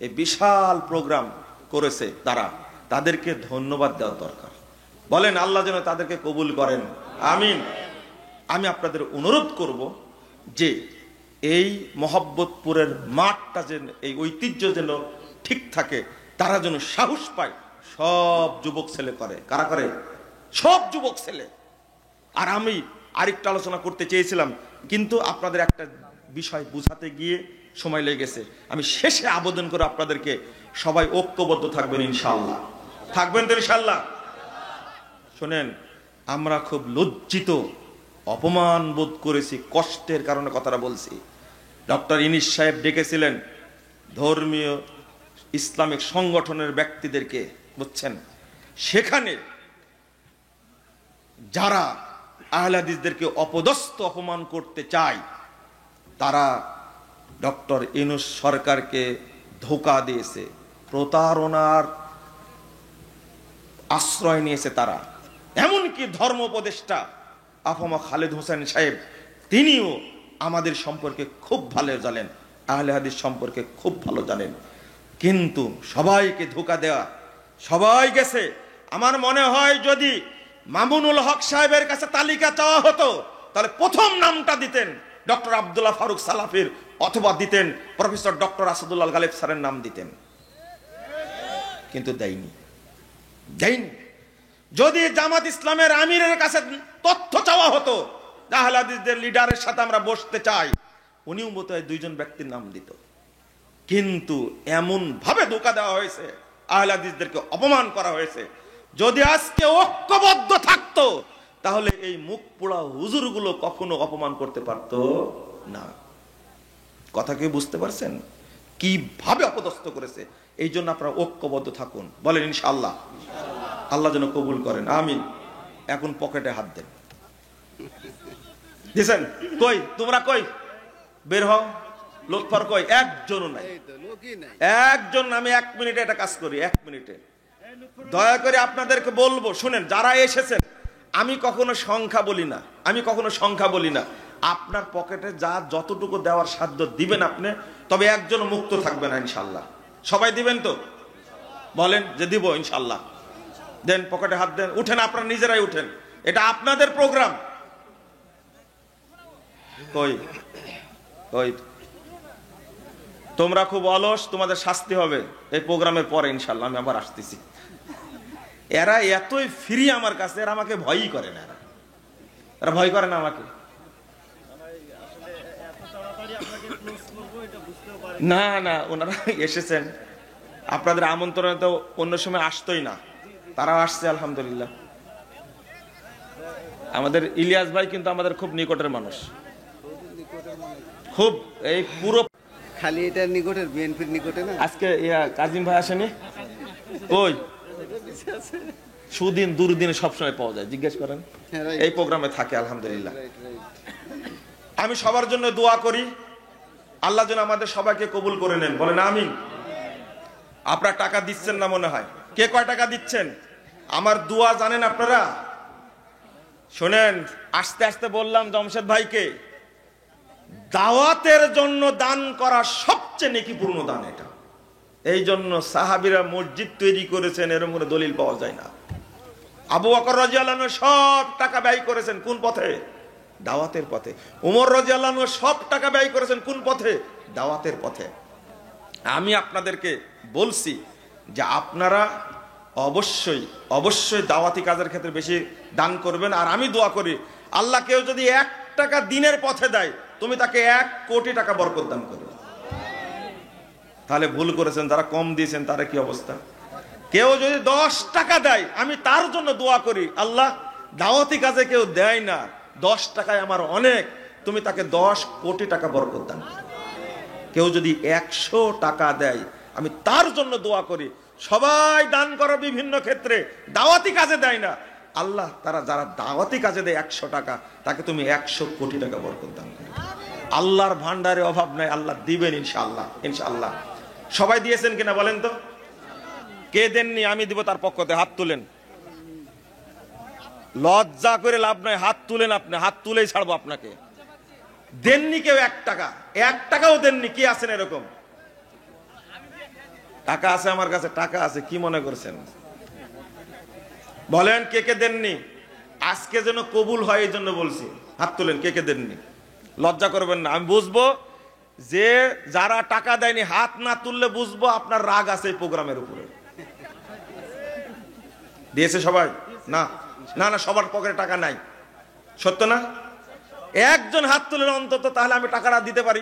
এই বিশাল প্রোগ্রাম করেছে তারা, তাদেরকে ধন্যবাদ দেওয়া দরকার। বলেন আল্লাহ যেন তাদেরকে কবুল করেন, আমিন। আমি আপনাদের অনুরোধ করব যে এই মহব্বতপুরের মাঠটা যেন, এই ঐতিহ্য যেন ঠিক থাকে, তারা যেন সাহস পায়। সব যুবক ছেলে করে, কারা করে? সব যুবক ছেলে। আর আমি আরেকটা আলোচনা করতে চেয়েছিলাম, কিন্তু আপনাদের একটা বিষয় বুঝাতে গিয়ে সময় লেগে গেছে। আমি শেষে আবেদন করে আপনাদেরকে, সবাই ঐক্যবদ্ধ থাকবেন ইনশাআল্লাহ। থাকবেন তো ইনশাআল্লাহ? শোনেন, আমরা খুব লজ্জিত, অপমান বোধ করেছি, কষ্টের কারণে কথাটা বলছি। ডক্টর ইনিস সাহেব ডেকেছিলেন ধর্মীয় ইসলামিক সংগঠনের ব্যক্তিদেরকে, বুঝছেন? সেখানে যারা আহলে হাদিসদেরকে অপদস্থ, অপমান করতে চায়, তারা ডক্টর ইউনূস সরকারকে ধোঁকা দিয়েছে, প্রতারণার আশ্রয় নিয়েছে তারা। এমনকি ধর্ম উপদেষ্টা আফামা খালেদ হোসেন সাহেব, তিনিও আমাদের সম্পর্কে খুব ভালো জানেন, আহলে হাদিস সম্পর্কে খুব ভালো জানেন, কিন্তু সবাইকে ধোঁকা দেওয়া, সবাই গেছে। আমার মনে হয় যদি মামুনুল হক সাহেবের কাছে তালিকা চাওয়া হতো, তাহলে প্রথম নামটা দিতেন ডক্টর আব্দুল্লাহ ফারুক সালাফির, অথবা দিতেন প্রফেসর ডক্টর আসাদুল্লাহ গালেব স্যারের নাম দিতেন, কিন্তু দেয়নি। যদি জামাত ইসলামের আমিরের কাছে তথ্য চাওয়া হতো, আহলে হাদিসদের লিডারের সাথে আমরা বসতে চাই, উনিও বোধহয় 2 জন ব্যক্তির নাম দিত। কিন্তু এমন ভাবে ধোঁকা দেওয়া হয়েছে আহলে হাদিসদেরকে অপমান করা হয়েছে। যদি আজকে ঐক্যবদ্ধ থাকতো তাহলে এই মুখ পোড়া হুজুরগুলো কখনো অপমান করতে পারতো না। কথা কি বুঝতে পারছেন কিভাবে অপদস্থ করেছে? এই জন্য আপনারা ঐক্যবদ্ধ থাকুন, বলেন ইনশাআল্লাহ। আল্লাহ যেন কবুল করেন, আমিন। এখন পকেটে হাত দেন। দিছেন কই? তোমরা কই? বের হও। লোকফার কই? একজনও নাই, একজন। আমি 1 মিনিটে এটা কাজ করি, 1 মিনিটে। দয়া করে আপনাদেরকে বলবো, শুনেন, যারা এসেছেন, আমি কখনো সংখ্যা বলি না, আমি কখনো সংখ্যা বলি না। আপনার পকেটে যা যতটুকু দেওয়ার সাধ্য দিবেন আপনি, তবে একজনও মুক্ত থাকবে না ইনশাল্লাহ। সবাই দিবেন তো? বলেন যে দিব ইনশাল্লাহ। দেন, পকেটে হাত দেন, উঠেন, আপনারা নিজেরাই উঠেন, এটা আপনাদের প্রোগ্রাম। কই কই? তোমরা খুব অলস, তোমাদের শাস্তি হবে এই প্রোগ্রামের পরে ইনশাল্লাহ। আমি আবার আসতেছি। এরা এতই ফ্রি আমার কাছে, এরা আমাকে ভয়ই করে না। এরা ভয় করে না আমাকে। না না, ওনারা এসেছেন, আপনাদের আমন্ত্রণে তো অন্য সময় আসতোই না, তারা আসছে আলহামদুলিল্লাহ। আমাদের ইলিয়াস ভাই কিন্তু আমাদের খুব নিকটের মানুষ, খুব, এই পুরো খালি এটা নিকটের, বিএনপির নিকটে না। আজকে কাজিম ভাই আসেনি? কই? সুদিন দুর্দিনে সবসময় পাওয়া যায়, জিজ্ঞেস করেন। এই প্রোগ্রামে থাকে আলহামদুলিল্লাহ। আমি সবার জন্য দোয়া করি, আল্লাহ যেন আমাদের সবাইকে কবুল করে নেন, বলেন আমিন। আপনারা টাকা দিচ্ছেন না মনে হয়। কে কয় টাকা দিচ্ছেন? আমার দোয়া জানেন আপনারা? শোনেন, আস্তে আস্তে বললাম জমশেদ ভাইকে, দাওয়াতের জন্য দান করা সবচেয়ে নেকিপূর্ণ দান এটা। এই জন্য সাহাবীরা মসজিদ তৈরি করেছেন, এরকম কোনো দলিল পাওয়া যায় না। আবু বকর রাদিয়াল্লাহু আনহু সব টাকা ব্যয় করেছেন কোন পথে? দাওয়াতের পথে। উমর রাদিয়াল্লাহু আনহু সব টাকা ব্যয় করেছেন কোন পথে? দাওয়াতের পথে। আমি আপনাদেরকে বলছি যে আপনারা অবশ্যই অবশ্যই দাওয়াতি কাজের ক্ষেত্রে বেশি দান করবেন। আর আমি দোয়া করি, আল্লাহ কেউ যদি 1 টাকা দিনের পথে দেয়, তুমি তাকে 1 কোটি টাকা বরকত দান করবে। তাহলে ভুল করেছেন যারা কম দিয়েছেন, তারা কি অবস্থা? কেউ যদি 10 টাকা দেয়, আমি তার জন্য দোয়া করি, আল্লাহ দাওয়াতি কাজে কেউ দেয় না, 10 টাকায় আমার অনেক, তুমি তাকে 10 কোটি টাকা বরকত দান করো। কেউ যদি 100 টাকা দেয়, আমি তার জন্য দোয়া করি। সবাই দান করো বিভিন্ন ক্ষেত্রে, দাওয়াতি কাজে দেয় না, আল্লাহ তারা যারা দাওয়াতি কাজে দেয় 100 টাকা, তাকে তুমি 100 কোটি টাকা বরকত দান করো। আল্লাহর ভান্ডারে অভাব নাই, আল্লাহ দিবেন ইনশাআল্লাহ, ইনশাআল্লাহ। সবাই দিয়েছেন কিনা বলেন তো? কে দেননি? আমি দিব তার পক্ষ থেকে, হাত তুলেন। লজ্জা করে লাভ নাই, হাত তুলেন। আপনি হাত তুলেই ছাড়বো আপনাকে। দেননি কেউ 1 টাকা? 1 টাকাও দেননি? কি আছেন এরকম? টাকা আছে আমার কাছে, টাকা আছে, কি মনে করছেন? বলেন কে কে দেননি? আজকে যেন কবুল হয় এই জন্য বলছি, হাত তুলেন কে কে দেননি। লজ্জা করবেন না, আমি বুঝবো যে যারা টাকা দেয়নি, হাত না তুললে বুঝবো আপনার রাগ আছে এই প্রোগ্রামের উপরে। দিয়েছে সবাই? না না না, সবার পকেটে টাকা নাই, সত্য না? একজন হাত তুলেন অন্তত, তাহলে আমি টাকাটা দিতে পারি।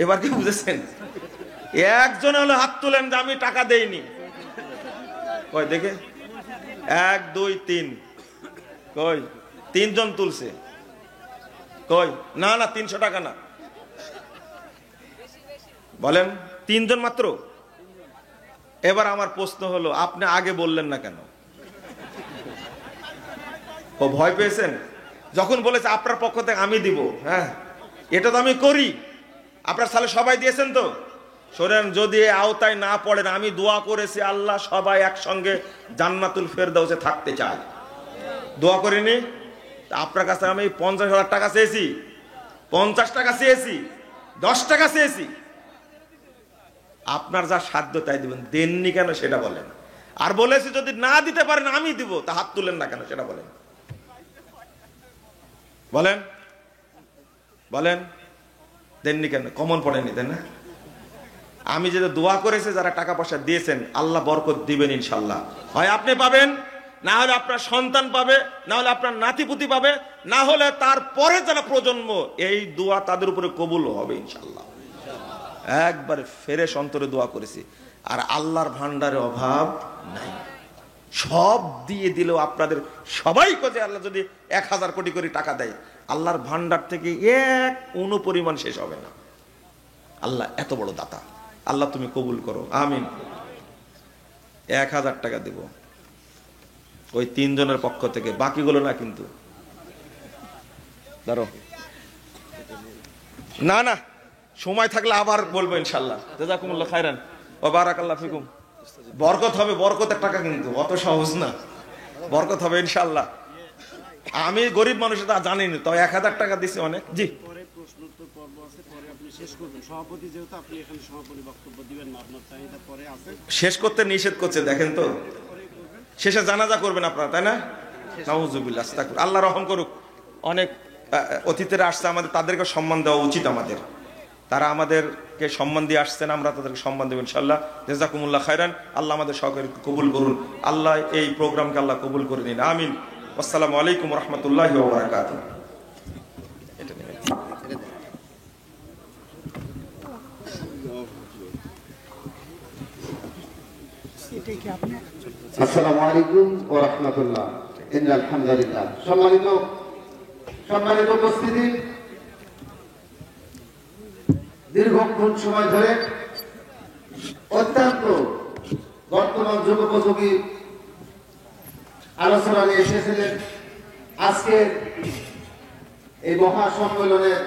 এবার কি বুঝেছেন? একজন হলো হাত তুলেন যে আমি টাকা দেইনি। কই দেখে? 1 2 3, কই? 3 জন তুলছে। কই? না না, 300 টাকা না। বলেন 3 জন মাত্র। এবার আমার প্রশ্ন হলো, আপনি আগে বললেন না কেন? ও ভয় পেয়েছেন? যখন বলেছে আপনার পক্ষ থেকে আমি দিব, হ্যাঁ এটা তো আমি করি, আপনার সালে সবাই দিয়েছেন তো। শোনেন, যদি আওতায় না পড়েন, আমি দোয়া করেছি আল্লাহ সবাই একসঙ্গে জান্নাতুল ফেরদাউসে থাকতে চাই, দোয়া করিনি? আপনার কাছে আমি 50,000 টাকা চেয়েছি, 50 টাকা চেয়েছি, 10 টাকা চেয়েছি, আপনার যা সাধ্য তাই দিবেন। দেননি কেন সেটা বলেন। আর বলেছি যদি না দিতে পারেন আমি দিব, তা হাত তুলেন না কেন সেটা বলেন। বলেন বলেন, দেননি কেন? কমন পড়েনি, তাই না? আমি যেটা দোয়া করেছি, যারা টাকা পয়সা দিয়েছেন, আল্লাহ বরকত দিবেন ইনশাল্লাহ। হয় আপনি পাবেন, না হলে আপনার সন্তান পাবে, না হলে আপনার নাতিপুতি পাবে, না হলে তারপরে যারা প্রজন্ম, এই দোয়া তাদের উপরে কবুল হবে ইনশাল্লাহ। একবারে ফেরেশ অন্তরে দোয়া করেছি। আর আল্লাহর ভান্ডারে অভাব নাই। সব দিয়ে দিলেও আপনাদের সবাই কাজে আল্লাহ যদি 1000 কোটি করে টাকা দেয়, আল্লাহর ভান্ডার থেকে এক অনুপরিমাণ শেষ হবে না। আল্লাহ এত বড় দাতা। আল্লাহ তুমি কবুল করো, আমিন। 1000 টাকা দেব ওই 3 জনের পক্ষ থেকে, বাকিগুলো না কিন্তু। ধরো না না, সময় থাকলে আবার বলবো ইনশাল্লাহ। জাযাকুমুল্লাহ খাইরান ওয়া বারাকাল্লাহু ফিকুম। বরকত হবে, বরকতের টাকা কিন্তু অত সহজ না, বরকত হবে ইনশাল্লাহ। আমি গরিব মানুষ, তা জানিনি, তো 1000 টাকা দিছি অনেক। জি, পরে প্রশ্নোত্তর পর্ব আছে, পরে আপনি শেষ করবেন। সভাপতি যেহেতু, আপনি এখানে সভাপতি বক্তব্য দিবেন না, আপনার চাহিদা পরে আছে। শেষ করতে নিষেধ করছে, দেখেন তো। শেষে জানাজা করবেন আপনারা, তাই না? নাউজুবিল্লাহ, আস্তাগফিরুল্লাহ। আল্লাহ রহম করুক। অনেক অতিথিরা আসছে, আমাদের তাদেরকে সম্মান দেওয়া উচিত আমাদের। তারা আমাদেরকে সম্মান দিয়ে আসছেন, আমরা তাদেরকে সম্মান দেব ইনশাল্লাহ। জাযাকুমুল্লাহ খাইরান। আল্লাহ আমাদের সকলকে কবুল করুন। আল্লাহ এই প্রোগ্রামকে আল্লাহ কবুল করে নিন, আমিন। আসসালামু আলাইকুম ওয়া রাহমাতুল্লাহি ওয়া বারাকাতুহু। আসসালামু আলাইকুম ওয়া রাহমাতুল্লাহ। ইন্নাল হামদুলিল্লাহ। সম্মানিত উপস্থিতি, দীর্ঘক্ষণ সময় ধরে অত্যন্ত বর্তমান যুগোপযোগী আলোচনা নিয়ে এসেছিলেন। আজকের এই মহাসম্মেলনের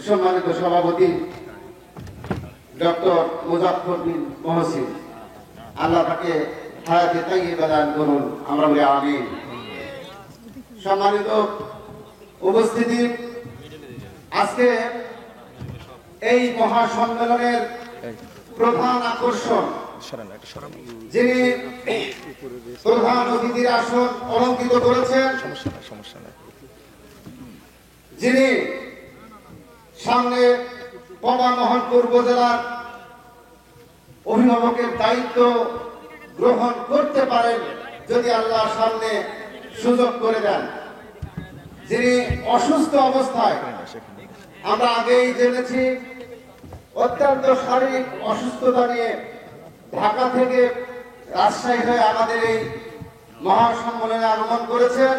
সম্মানিত সভাপতি ডক্টর মুজাফফর বিন মহসিন, আল্লাহ তাকে হায়াতে তাইয়্যিবা দান করুন, আমরা বলি আমিন। সম্মানিত উপস্থিতি, আজকে এই মহাসম্মেলনের প্রধান আকর্ষণ, যিনি প্রধান অতিথির আসন অলঙ্কৃত করেছেন, যিনি সামনে পবা মোহনপুর উপজেলার অভিভাবকের দায়িত্ব গ্রহণ করতে পারেন যদি আল্লাহ সামনে সুযোগ করে দেন, যিনি অসুস্থ অবস্থায়, আমরা আগেই জেনেছি, অত্যন্ত শারীরিক অসুস্থতা নিয়ে ঢাকা থেকে রাজশাহী হয়ে আমাদের এই মহাসম্মেলনে আগমন করেছেন,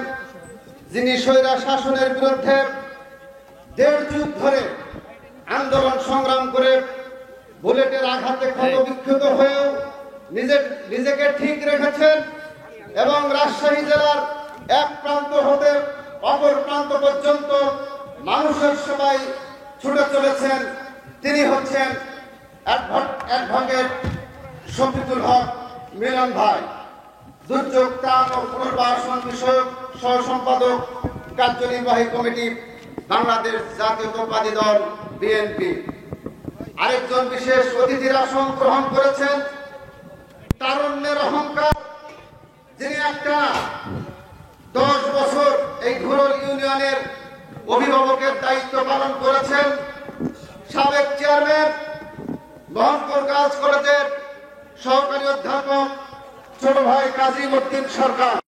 যিনি স্বৈরা শাসনের বিরুদ্ধে 1.5 যুগ ধরে আন্দোলন সংগ্রাম করে বুলেটের আঘাতে ক্ষতবিক্ষত হয়েও নিজেকে ঠিক রেখেছেন এবং রাজশাহী জেলার এক প্রান্ত হতে অপর প্রান্ত পর্যন্ত মানুষের সবাই ছুটে চলেছেন। তিনি হচ্ছেন অ্যাডভোকেট শফিকুল হক মিলন ভাই, দুর্যোগ ত্রাণ ও পুনর্বাসন বিষয়ক সহ সম্পাদক, কার্যনির্বাহী কমিটি, বাংলাদেশ জাতীয়তাবাদী দল বিএনপি। আরেকজন বিশেষ অতিথির আসন গ্রহণ করেছেন তারুণ্যের অহংকার, যিনি একটা 10 বছর এই ঘোরল ইউনিয়নের অভিভাবকের দায়িত্ব পালন করেছেন, সাবেক চেয়ারম্যান, মোহনপুর গার্লস কলেজের সহকারী অধ্যাপক ছোট ভাই কাজী উদ্দিন সরকার।